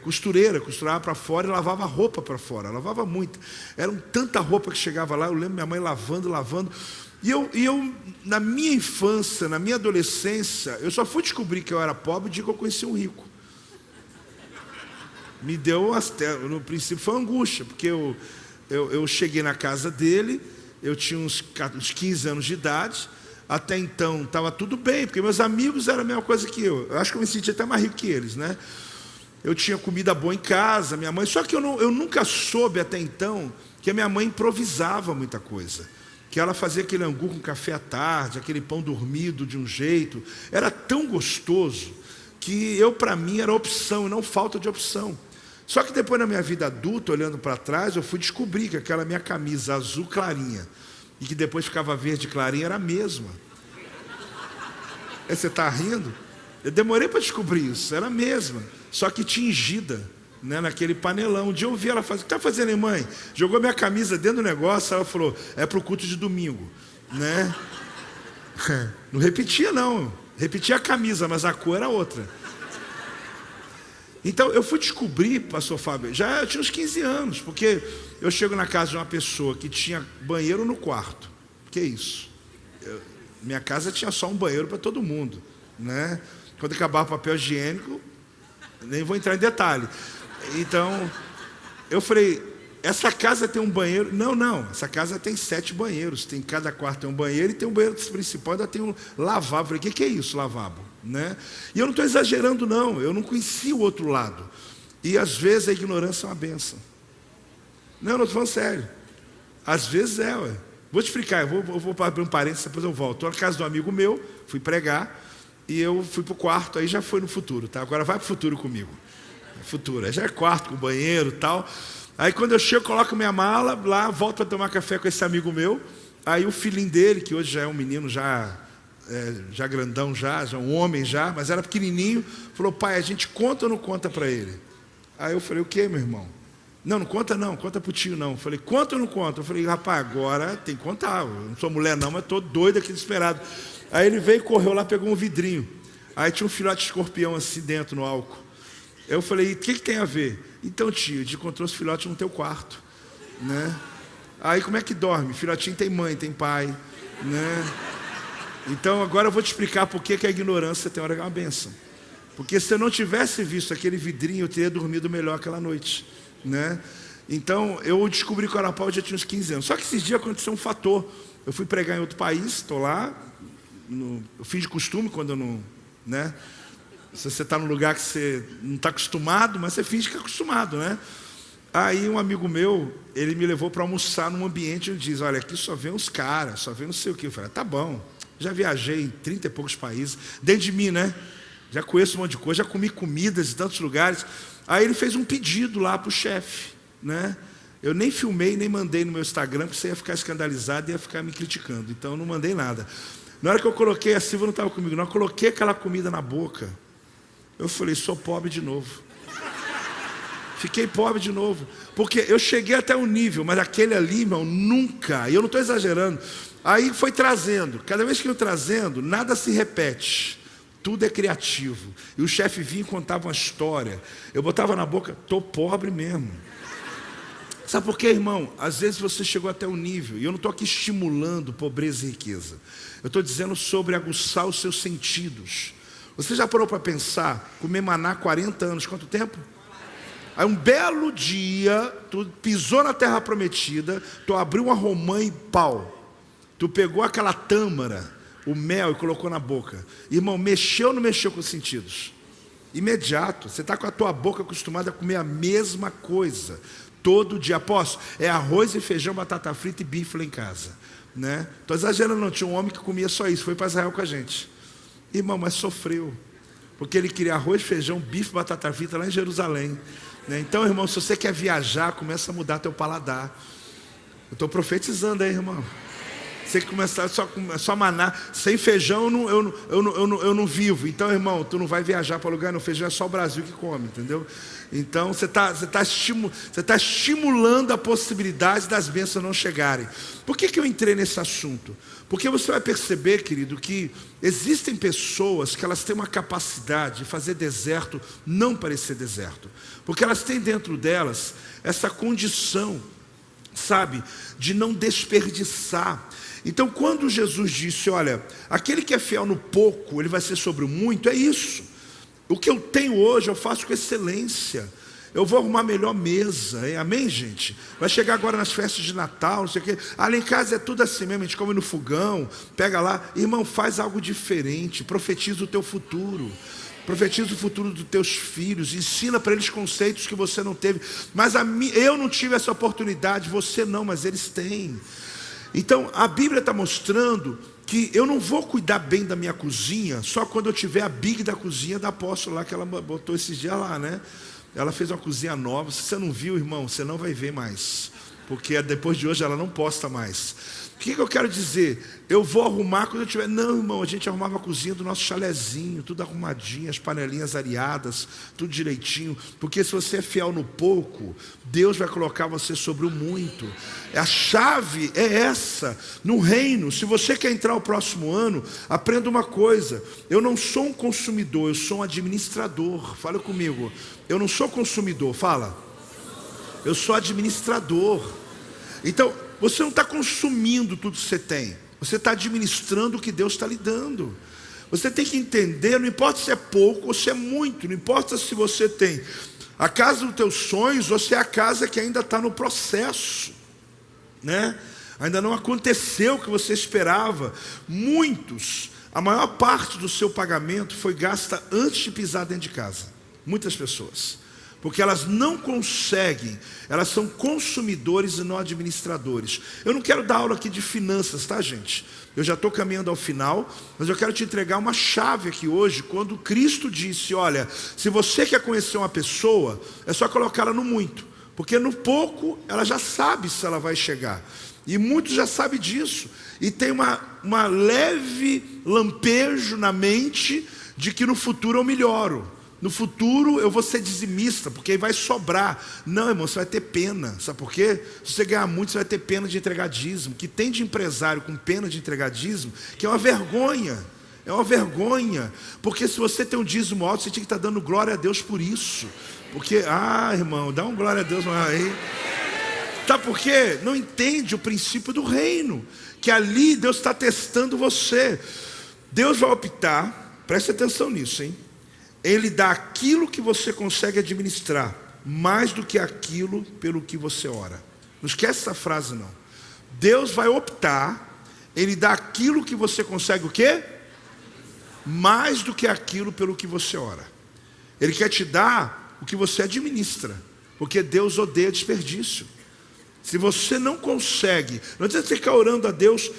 costureira, costurava para fora e lavava roupa para fora. Lavava muito. Era tanta roupa que chegava lá, eu lembro minha mãe lavando. E eu, na minha infância, na minha adolescência, eu só fui descobrir que eu era pobre o dia que eu conheci um rico. Me deu, no princípio foi uma angústia, porque eu cheguei na casa dele, eu tinha uns 15 anos de idade, até então estava tudo bem, porque meus amigos eram a mesma coisa que eu acho que eu me sentia até mais rico que eles, né? Eu tinha comida boa em casa, minha mãe, só que eu nunca soube até então que a minha mãe improvisava muita coisa, que ela fazia aquele angu com café à tarde, aquele pão dormido de um jeito, era tão gostoso, que para mim era opção e não falta de opção. Só que depois na minha vida adulta, olhando para trás, eu fui descobrir que aquela minha camisa azul clarinha, e que depois ficava verde clarinha, era a mesma. Aí você está rindo? Eu demorei para descobrir isso, era a mesma, só que tingida, né, naquele panelão. Um dia eu vi ela fazer, o que está fazendo, hein, mãe? Jogou minha camisa dentro do negócio, ela falou, é para o culto de domingo, né? Não repetia não, repetia a camisa, mas a cor era outra. Então eu fui descobrir, pastor Fábio, já eu tinha uns 15 anos, porque eu chego na casa de uma pessoa que tinha banheiro no quarto. Que isso? Minha casa tinha só um banheiro para todo mundo, né? Quando acabava o papel higiênico, nem vou entrar em detalhe. Então, eu falei, essa casa tem um banheiro? Não, essa casa tem 7 banheiros, tem cada quarto tem um banheiro e tem um banheiro principal, ainda tem um lavabo. Eu falei, o que é isso, lavabo? Né? E eu não estou exagerando não, eu não conhecia o outro lado. E às vezes a ignorância é uma bênção. Não estou falando sério. Às vezes ué. Vou te explicar, eu vou abrir um parênteses, depois eu volto. Estou na casa de um amigo meu, fui pregar, e eu fui para o quarto, aí já foi no futuro, tá? Agora vai para o futuro comigo. Futuro, aí já é quarto com banheiro e tal. Aí quando eu chego, coloco minha mala lá, volto para tomar café com esse amigo meu. Aí o filhinho dele, que hoje já é um menino já grandão, já um homem já, mas era pequenininho, falou, pai, a gente conta ou não conta para ele? Aí eu falei, o que, meu irmão? Não conta não, conta pro tio não. Eu falei, conta ou não conta? Eu falei, rapaz, agora tem que contar, eu não sou mulher não, mas estou doido aqui, desesperado. Aí ele veio, correu lá, pegou um vidrinho. Aí tinha um filhote de escorpião assim dentro no álcool. Eu falei, o que tem a ver? Então, tio, a gente encontrou os filhotes no teu quarto, né? Aí como é que dorme? Filhotinho tem mãe, tem pai, né? Então agora eu vou te explicar por que a ignorância tem hora que é uma bênção. Porque se eu não tivesse visto aquele vidrinho, eu teria dormido melhor aquela noite, né? Então eu descobri que o Arapau já tinha uns 15 anos. Só que esses dias aconteceu um fator. Eu fui pregar em outro país, estou lá, eu fiz de costume quando eu não, né? Se você está num lugar que você não está acostumado, mas você finge que é acostumado, né? Aí um amigo meu, ele me levou para almoçar num ambiente onde diz, olha, aqui só vem uns caras, só vem não sei o quê. Eu falei, tá bom, já viajei em 30 e poucos países, dentro de mim, né? Já conheço um monte de coisa, já comi comidas em tantos lugares. Aí ele fez um pedido lá para o chefe, né? Eu nem filmei, nem mandei no meu Instagram, porque você ia ficar escandalizado e ia ficar me criticando. Então eu não mandei nada. Na hora que eu coloquei, a Silva não estava comigo, não, eu coloquei aquela comida na boca. Eu falei, sou pobre de novo. Fiquei pobre de novo. Porque eu cheguei até um nível, mas aquele ali, irmão, nunca. E eu não estou exagerando. Aí foi trazendo. Cada vez que eu trazendo, nada se repete. Tudo é criativo. E o chefe vinha e contava uma história. Eu botava na boca, estou pobre mesmo. Sabe por quê, irmão? Às vezes você chegou até um nível, e eu não estou aqui estimulando pobreza e riqueza. Eu estou dizendo sobre aguçar os seus sentidos. Você já parou para pensar, comer maná 40 anos, quanto tempo? Aí um belo dia, tu pisou na terra prometida, tu abriu uma romã e pau. Tu pegou aquela tâmara, o mel, e colocou na boca. Irmão, mexeu ou não mexeu com os sentidos? Imediato. Você está com a tua boca acostumada a comer a mesma coisa. Todo dia, posso? É arroz e feijão, batata frita e bife lá em casa, né? Estou exagerando não, tinha um homem que comia só isso, foi para Israel com a gente. Irmão, mas sofreu, porque ele queria arroz, feijão, bife, batata frita lá em Jerusalém, né? Então, irmão, se você quer viajar, começa a mudar teu paladar. Eu estou profetizando aí, irmão. Você que começar só maná, sem feijão eu não vivo. Então, irmão, tu não vai viajar para lugar, não. Feijão é só o Brasil que come, entendeu? Então, você tá estimulando a possibilidade das bênçãos não chegarem. Por que eu entrei nesse assunto? Porque você vai perceber, querido, que existem pessoas que elas têm uma capacidade de fazer deserto não parecer deserto. Porque elas têm dentro delas essa condição, sabe, de não desperdiçar. Então, quando Jesus disse, olha, aquele que é fiel no pouco, ele vai ser sobre o muito, é isso. O que eu tenho hoje, eu faço com excelência. Eu vou arrumar a melhor mesa, hein? Amém, gente? Vai chegar agora nas festas de Natal, não sei o quê. Lá em casa é tudo assim mesmo, a gente come no fogão, pega lá. Irmão, faz algo diferente, profetiza o teu futuro. Profetiza o futuro dos teus filhos, ensina para eles conceitos que você não teve. Mas eu não tive essa oportunidade, você não, mas eles têm. Então, a Bíblia está mostrando que eu não vou cuidar bem da minha cozinha só quando eu tiver a big da cozinha da apóstola lá, que ela botou esses dias lá, né? Ela fez uma cozinha nova. Se você não viu, irmão, você não vai ver mais, porque depois de hoje ela não posta mais. O que eu quero dizer? Eu vou arrumar quando eu tiver... Não, irmão, a gente arrumava a cozinha do nosso chalezinho, tudo arrumadinho, as panelinhas areadas, tudo direitinho. Porque se você é fiel no pouco, Deus vai colocar você sobre o muito. A chave é essa. No reino, se você quer entrar o próximo ano, aprenda uma coisa. Eu não sou um consumidor, eu sou um administrador. Fala comigo. Eu não sou consumidor, fala. Eu sou administrador. Então, você não está consumindo tudo que você tem. Você está administrando o que Deus está lhe dando. Você tem que entender, não importa se é pouco ou se é muito. Não importa se você tem a casa dos teus sonhos ou se é a casa que ainda está no processo, né? Ainda não aconteceu o que você esperava. Muitos, a maior parte do seu pagamento foi gasta antes de pisar dentro de casa. Muitas pessoas. Porque elas não conseguem, elas são consumidores e não administradores. Eu não quero dar aula aqui de finanças, tá, gente? Eu já estou caminhando ao final, mas eu quero te entregar uma chave aqui hoje, quando Cristo disse, olha, se você quer conhecer uma pessoa, é só colocá-la no muito, porque no pouco ela já sabe se ela vai chegar. E muitos já sabem disso. E tem uma leve lampejo na mente de que no futuro eu melhoro. No futuro eu vou ser dizimista, porque aí vai sobrar. Não, irmão, você vai ter pena. Sabe por quê? Se você ganhar muito, você vai ter pena de entregar dízimo. Que tem de empresário com pena de entregar dízimo, que é uma vergonha. É uma vergonha. Porque se você tem um dízimo alto, você tinha que estar dando glória a Deus por isso. Porque, irmão, dá um glória a Deus aí. Sabe por quê? Não entende o princípio do reino. Que ali Deus está testando você. Deus vai optar, preste atenção nisso, hein? Ele dá aquilo que você consegue administrar, mais do que aquilo pelo que você ora. Não esquece essa frase não. Deus vai optar, Ele dá aquilo que você consegue o quê? Mais do que aquilo pelo que você ora. Ele quer te dar o que você administra, porque Deus odeia desperdício. Se você não consegue, não adianta você ficar orando a Deus,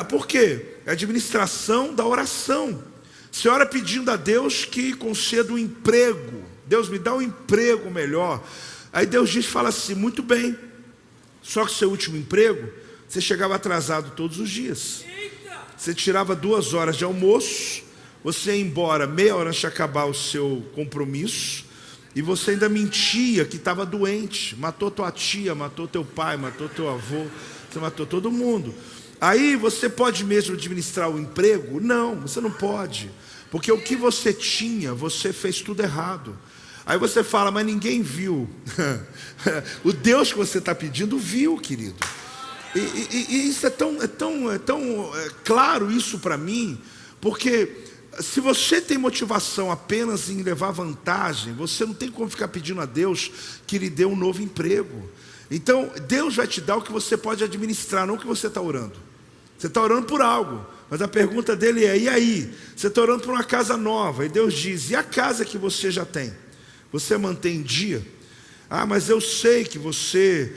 por quê? É a administração da oração. Você ora pedindo a Deus que conceda um emprego. Deus me dá um emprego melhor. Aí Deus fala assim, muito bem. Só que seu último emprego, você chegava atrasado todos os dias. Você tirava 2 horas de almoço. Você ia embora meia hora antes de acabar o seu compromisso. e você ainda mentia que estava doente, matou tua tia, matou teu pai, matou teu avô, você matou todo mundo. Aí você pode mesmo administrar o emprego? Não, você não pode, porque o que você tinha, você fez tudo errado. Aí você fala, mas ninguém viu. O Deus que você está pedindo viu, querido. E isso é tão claro isso para mim, porque se você tem motivação apenas em levar vantagem, você não tem como ficar pedindo a Deus que lhe dê um novo emprego. Então Deus vai te dar o que você pode administrar, não o que você está orando. Você está orando por algo, mas a pergunta dele é, e aí? Você está orando por uma casa nova, e Deus diz, e a casa que você já tem? Você mantém em dia? Ah, mas eu sei que você...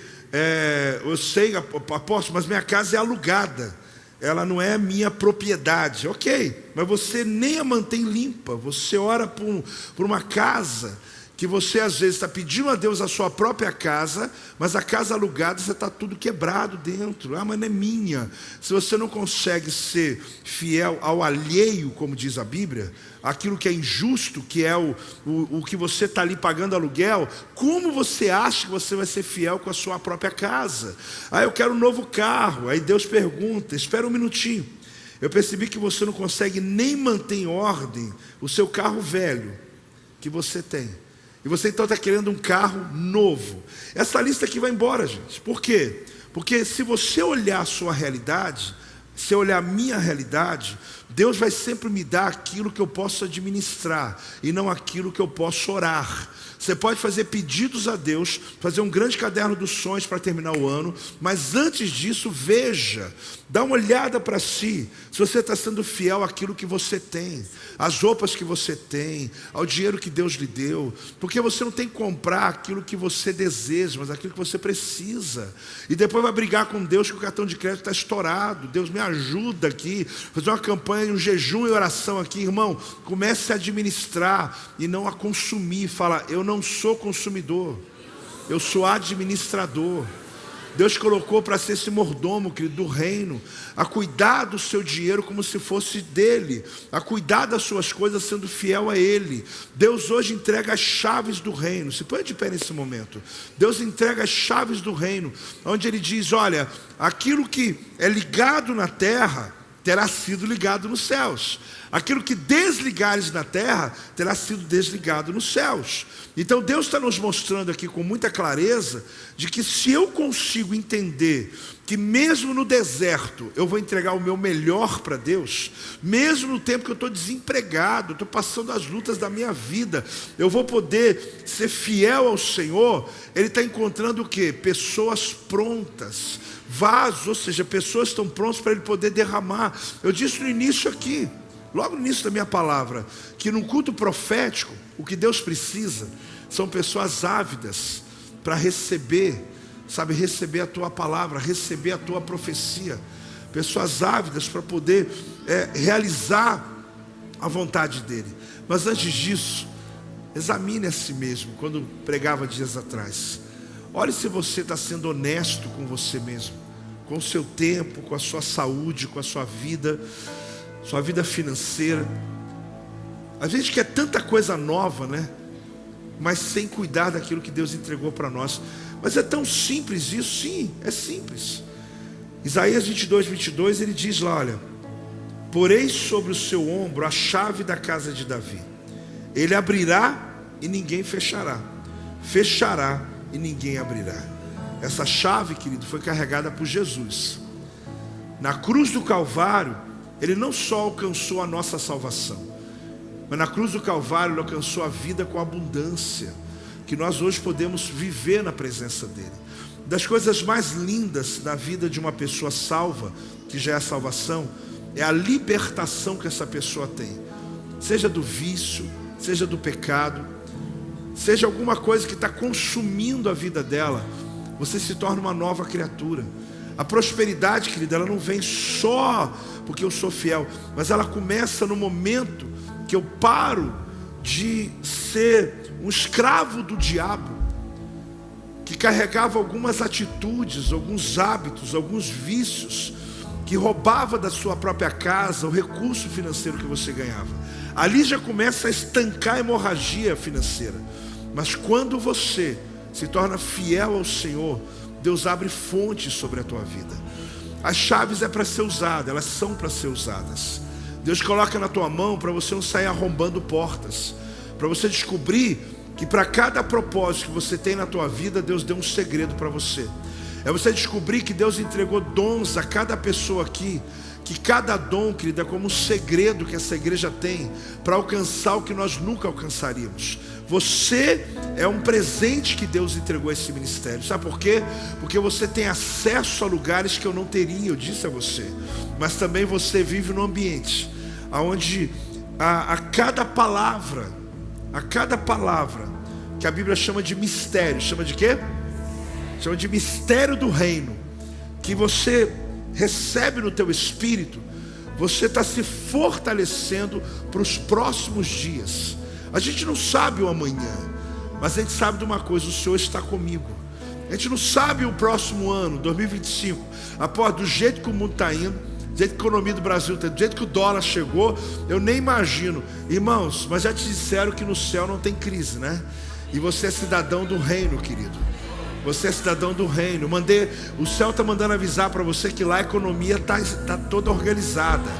eu sei, apóstolo, mas minha casa é alugada, ela não é minha propriedade. Ok, mas você nem a mantém limpa. Você ora por uma casa que você às vezes está pedindo a Deus a sua própria casa, mas a casa alugada você está tudo quebrado dentro. Ah, mas não é minha. Se você não consegue ser fiel ao alheio, como diz a Bíblia, aquilo que é injusto, que é o que você está ali pagando aluguel, como você acha que você vai ser fiel com a sua própria casa? Ah, eu quero um novo carro. Aí Deus pergunta, espera um minutinho, eu percebi que você não consegue nem manter em ordem o seu carro velho que você tem, e você então está querendo um carro novo. Essa lista aqui vai embora, gente. Por quê? Porque se você olhar a sua realidade, se eu olhar a minha realidade, Deus vai sempre me dar aquilo que eu posso administrar e não aquilo que eu posso orar. Você pode fazer pedidos a Deus, fazer um grande caderno dos sonhos para terminar o ano, mas antes disso, veja, dá uma olhada para si, se você está sendo fiel àquilo que você tem, às roupas que você tem, ao dinheiro que Deus lhe deu, porque você não tem que comprar aquilo que você deseja, mas aquilo que você precisa, e depois vai brigar com Deus que o cartão de crédito está estourado. Deus me ajuda aqui, fazer uma campanha, um jejum e oração aqui, irmão, comece a administrar e não a consumir. Fala, eu não sou consumidor, eu sou administrador. Deus colocou para ser esse mordomo, querido, do reino, a cuidar do seu dinheiro como se fosse dele, a cuidar das suas coisas sendo fiel a ele. Deus hoje entrega as chaves do reino. Se põe de pé nesse momento. Deus entrega as chaves do reino, onde ele diz, olha, aquilo que é ligado na terra terá sido ligado nos céus, aquilo que desligares na terra terá sido desligado nos céus. Então Deus está nos mostrando aqui com muita clareza de que se eu consigo entender que mesmo no deserto eu vou entregar o meu melhor para Deus, mesmo no tempo que eu estou desempregado, estou passando as lutas da minha vida, eu vou poder ser fiel ao Senhor. Ele está encontrando o quê? Pessoas prontas, vasos, ou seja, pessoas estão prontas para ele poder derramar. Eu disse no início aqui, logo no início da minha palavra, que num culto profético, o que Deus precisa são pessoas ávidas para receber, sabe, receber a tua palavra, receber a tua profecia, pessoas ávidas para poder realizar a vontade dele. Mas antes disso, examine a si mesmo. Quando pregava dias atrás, olhe se você está sendo honesto com você mesmo, com o seu tempo, com a sua saúde, com a sua vida financeira. A gente quer tanta coisa nova, né? Mas sem cuidar daquilo que Deus entregou para nós. Mas é tão simples isso? Sim, é simples. Isaías 22, 22, ele diz lá, olha, porei sobre o seu ombro a chave da casa de Davi. Ele abrirá e ninguém fechará, fechará e ninguém abrirá. Essa chave, querido, foi carregada por Jesus. Na cruz do Calvário, ele não só alcançou a nossa salvação, mas na cruz do Calvário ele alcançou a vida com abundância, que nós hoje podemos viver na presença dele. Das coisas mais lindas da vida de uma pessoa salva, que já é a salvação, é a libertação que essa pessoa tem, seja do vício, seja do pecado, seja alguma coisa que está consumindo a vida dela. Você se torna uma nova criatura. A prosperidade, querida, ela não vem só porque eu sou fiel, mas ela começa no momento que eu paro de ser um escravo do diabo, que carregava algumas atitudes, alguns hábitos, alguns vícios, que roubava da sua própria casa o recurso financeiro que você ganhava. Ali já começa a estancar a hemorragia financeira. Mas quando você se torna fiel ao Senhor, Deus abre fontes sobre a tua vida. As chaves é para ser usada, elas são para ser usadas. Deus coloca na tua mão para você não sair arrombando portas, para você descobrir que para cada propósito que você tem na tua vida, Deus deu um segredo para você. É você descobrir que Deus entregou dons a cada pessoa aqui, que cada dom, querida, é como um segredo que essa igreja tem para alcançar o que nós nunca alcançaríamos. Você é um presente que Deus entregou a esse ministério. Sabe por quê? Porque você tem acesso a lugares que eu não teria, eu disse a você. Mas também você vive num ambiente onde a cada palavra que a Bíblia chama de mistério, chama de quê? Chama de mistério do reino, que você recebe no teu espírito, você está se fortalecendo para os próximos dias. A gente não sabe o amanhã, mas a gente sabe de uma coisa: o Senhor está comigo. A gente não sabe o próximo ano, 2025, após do jeito que o mundo está indo, do jeito que a economia do Brasil está, do jeito que o dólar chegou, eu nem imagino. Irmãos, mas já te disseram que no céu não tem crise, né? E você é cidadão do reino, querido. Você é cidadão do reino. O céu está mandando avisar para você que lá a economia está toda organizada,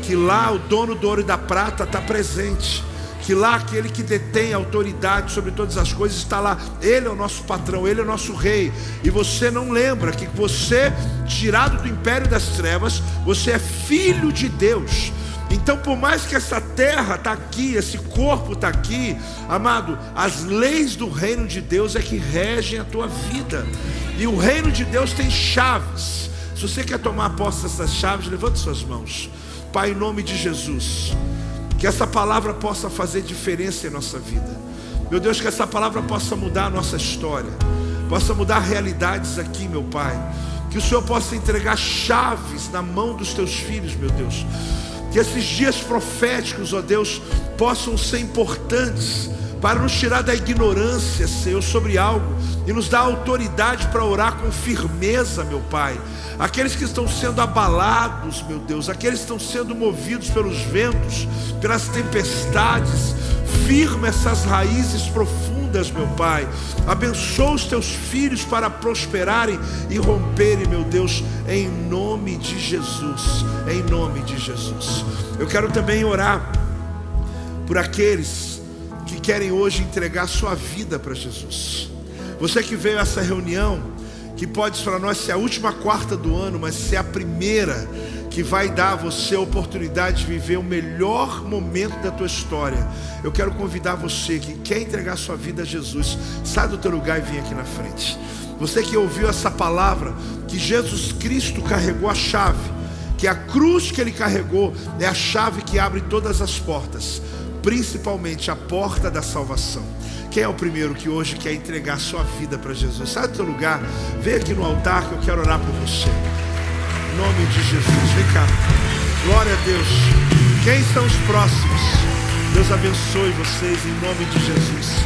que lá o dono do ouro e da prata está presente, que lá aquele que detém autoridade sobre todas as coisas está lá. Ele é o nosso patrão, Ele é o nosso rei. E você não lembra que você, tirado do império das trevas, você é filho de Deus. Então, por mais que essa terra está aqui, esse corpo está aqui, amado, as leis do reino de Deus é que regem a tua vida. E o reino de Deus tem chaves. Se você quer tomar posse dessas chaves, levante suas mãos. Pai, em nome de Jesus, que essa palavra possa fazer diferença em nossa vida. Meu Deus, que essa palavra possa mudar a nossa história, possa mudar realidades aqui, meu Pai. Que o Senhor possa entregar chaves na mão dos teus filhos, meu Deus. Que esses dias proféticos, ó Deus, possam ser importantes para nos tirar da ignorância, Senhor, sobre algo e nos dar autoridade para orar com firmeza, meu Pai. Aqueles que estão sendo abalados, meu Deus, aqueles que estão sendo movidos pelos ventos, pelas tempestades, firma essas raízes profundas, meu Pai. Abençoa os teus filhos para prosperarem e romperem, meu Deus, em nome de Jesus, em nome de Jesus. Eu quero também orar por aqueles que querem hoje entregar sua vida para Jesus. Você que veio a essa reunião, que pode para nós ser a última quarta do ano, mas ser a primeira que vai dar a você a oportunidade de viver o melhor momento da tua história. Eu quero convidar você que quer entregar sua vida a Jesus, sai do teu lugar e vem aqui na frente. Você que ouviu essa palavra, que Jesus Cristo carregou a chave, que a cruz que Ele carregou é a chave que abre todas as portas, principalmente a porta da salvação. Quem é o primeiro que hoje quer entregar sua vida para Jesus? Sai do teu lugar, vem aqui no altar que eu quero orar por você. Em nome de Jesus, vem cá. Glória a Deus. Quem são os próximos? Deus abençoe vocês em nome de Jesus.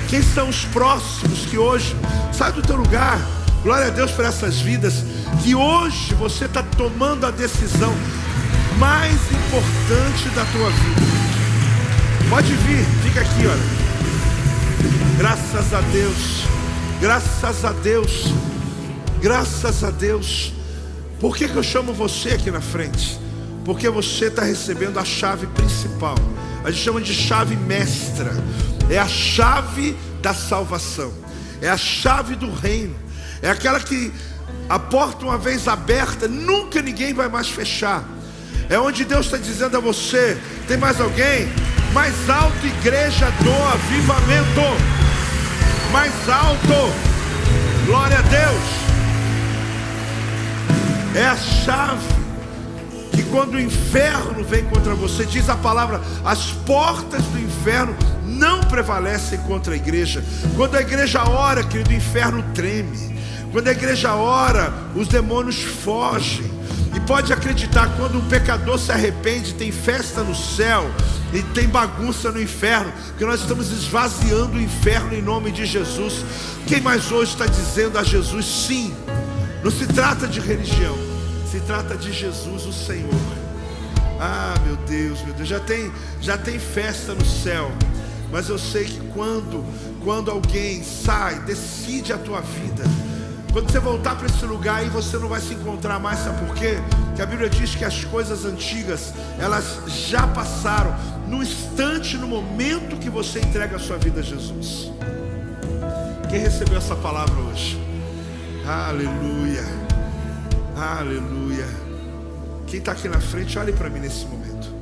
Quem são os próximos que hoje, sai do teu lugar. Glória a Deus por essas vidas, que hoje você está tomando a decisão mais importante da tua vida. Pode vir, fica aqui, olha. Graças a Deus, graças a Deus, graças a Deus. Por que eu chamo você aqui na frente? Porque você está recebendo a chave principal. A gente chama de chave mestra. É a chave da salvação, é a chave do reino. É aquela que a porta, uma vez aberta, nunca ninguém vai mais fechar. É onde Deus está dizendo a você: tem mais alguém? Mais alto, igreja do avivamento. Mais alto. Glória a Deus. É a chave que quando o inferno vem contra você, diz a palavra, as portas do inferno não prevalecem contra a igreja. Quando a igreja ora, querido, o inferno treme. Quando a igreja ora, os demônios fogem. E pode acreditar, quando um pecador se arrepende, tem festa no céu e tem bagunça no inferno, porque nós estamos esvaziando o inferno em nome de Jesus. Quem mais hoje está dizendo a Jesus sim? Não se trata de religião, se trata de Jesus o Senhor. Ah, meu Deus, já tem festa no céu. Mas eu sei que quando quando alguém sai, decide a tua vida. Quando você voltar para esse lugar aí, você não vai se encontrar mais, sabe por quê? Porque a Bíblia diz que as coisas antigas, elas já passaram no instante, no momento que você entrega a sua vida a Jesus. Quem recebeu essa palavra hoje? Aleluia, aleluia. Quem está aqui na frente, olhe para mim nesse momento.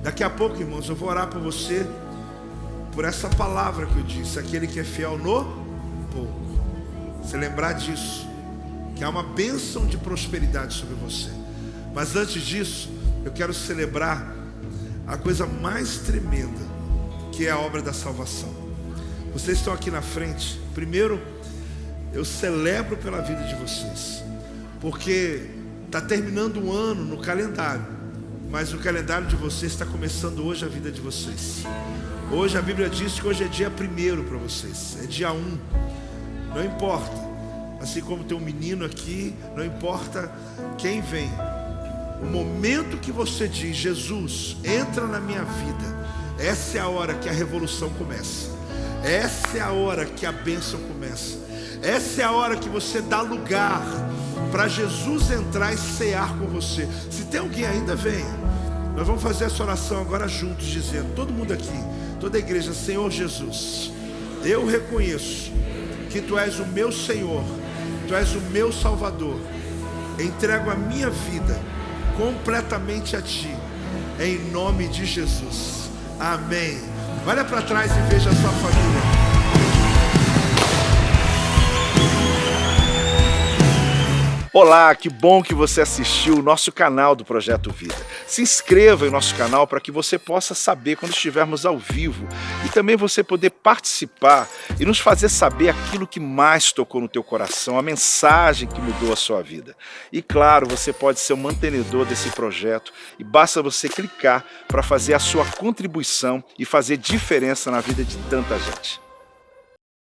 Daqui a pouco, irmãos, eu vou orar por você, por essa palavra que eu disse: aquele que é fiel no pouco. Você lembrar disso, que há uma bênção de prosperidade sobre você. Mas antes disso, eu quero celebrar a coisa mais tremenda, que é a obra da salvação. Vocês estão aqui na frente. Primeiro, eu celebro pela vida de vocês, porque está terminando um ano no calendário, mas no calendário de vocês está começando hoje a vida de vocês. Hoje a Bíblia diz que hoje é dia 1º para vocês, é dia 1. Não importa, assim como tem um menino aqui, não importa quem vem. O momento que você diz: Jesus, entra na minha vida, essa é a hora que a revolução começa. Essa é a hora que a bênção começa. Essa é a hora que você dá lugar para Jesus entrar e cear com você. Se tem alguém ainda, venha. Nós vamos fazer essa oração agora juntos, dizendo, todo mundo aqui, toda a igreja: Senhor Jesus, eu reconheço que Tu és o meu Senhor, Tu és o meu Salvador. Entrego a minha vida completamente a Ti, em nome de Jesus. Amém. Olha para trás e veja a sua família. Olá, que bom que você assistiu o nosso canal do Projeto Vida. Se inscreva em nosso canal para que você possa saber quando estivermos ao vivo e também você poder participar e nos fazer saber aquilo que mais tocou no teu coração, a mensagem que mudou a sua vida. E claro, você pode ser o mantenedor desse projeto e basta você clicar para fazer a sua contribuição e fazer diferença na vida de tanta gente.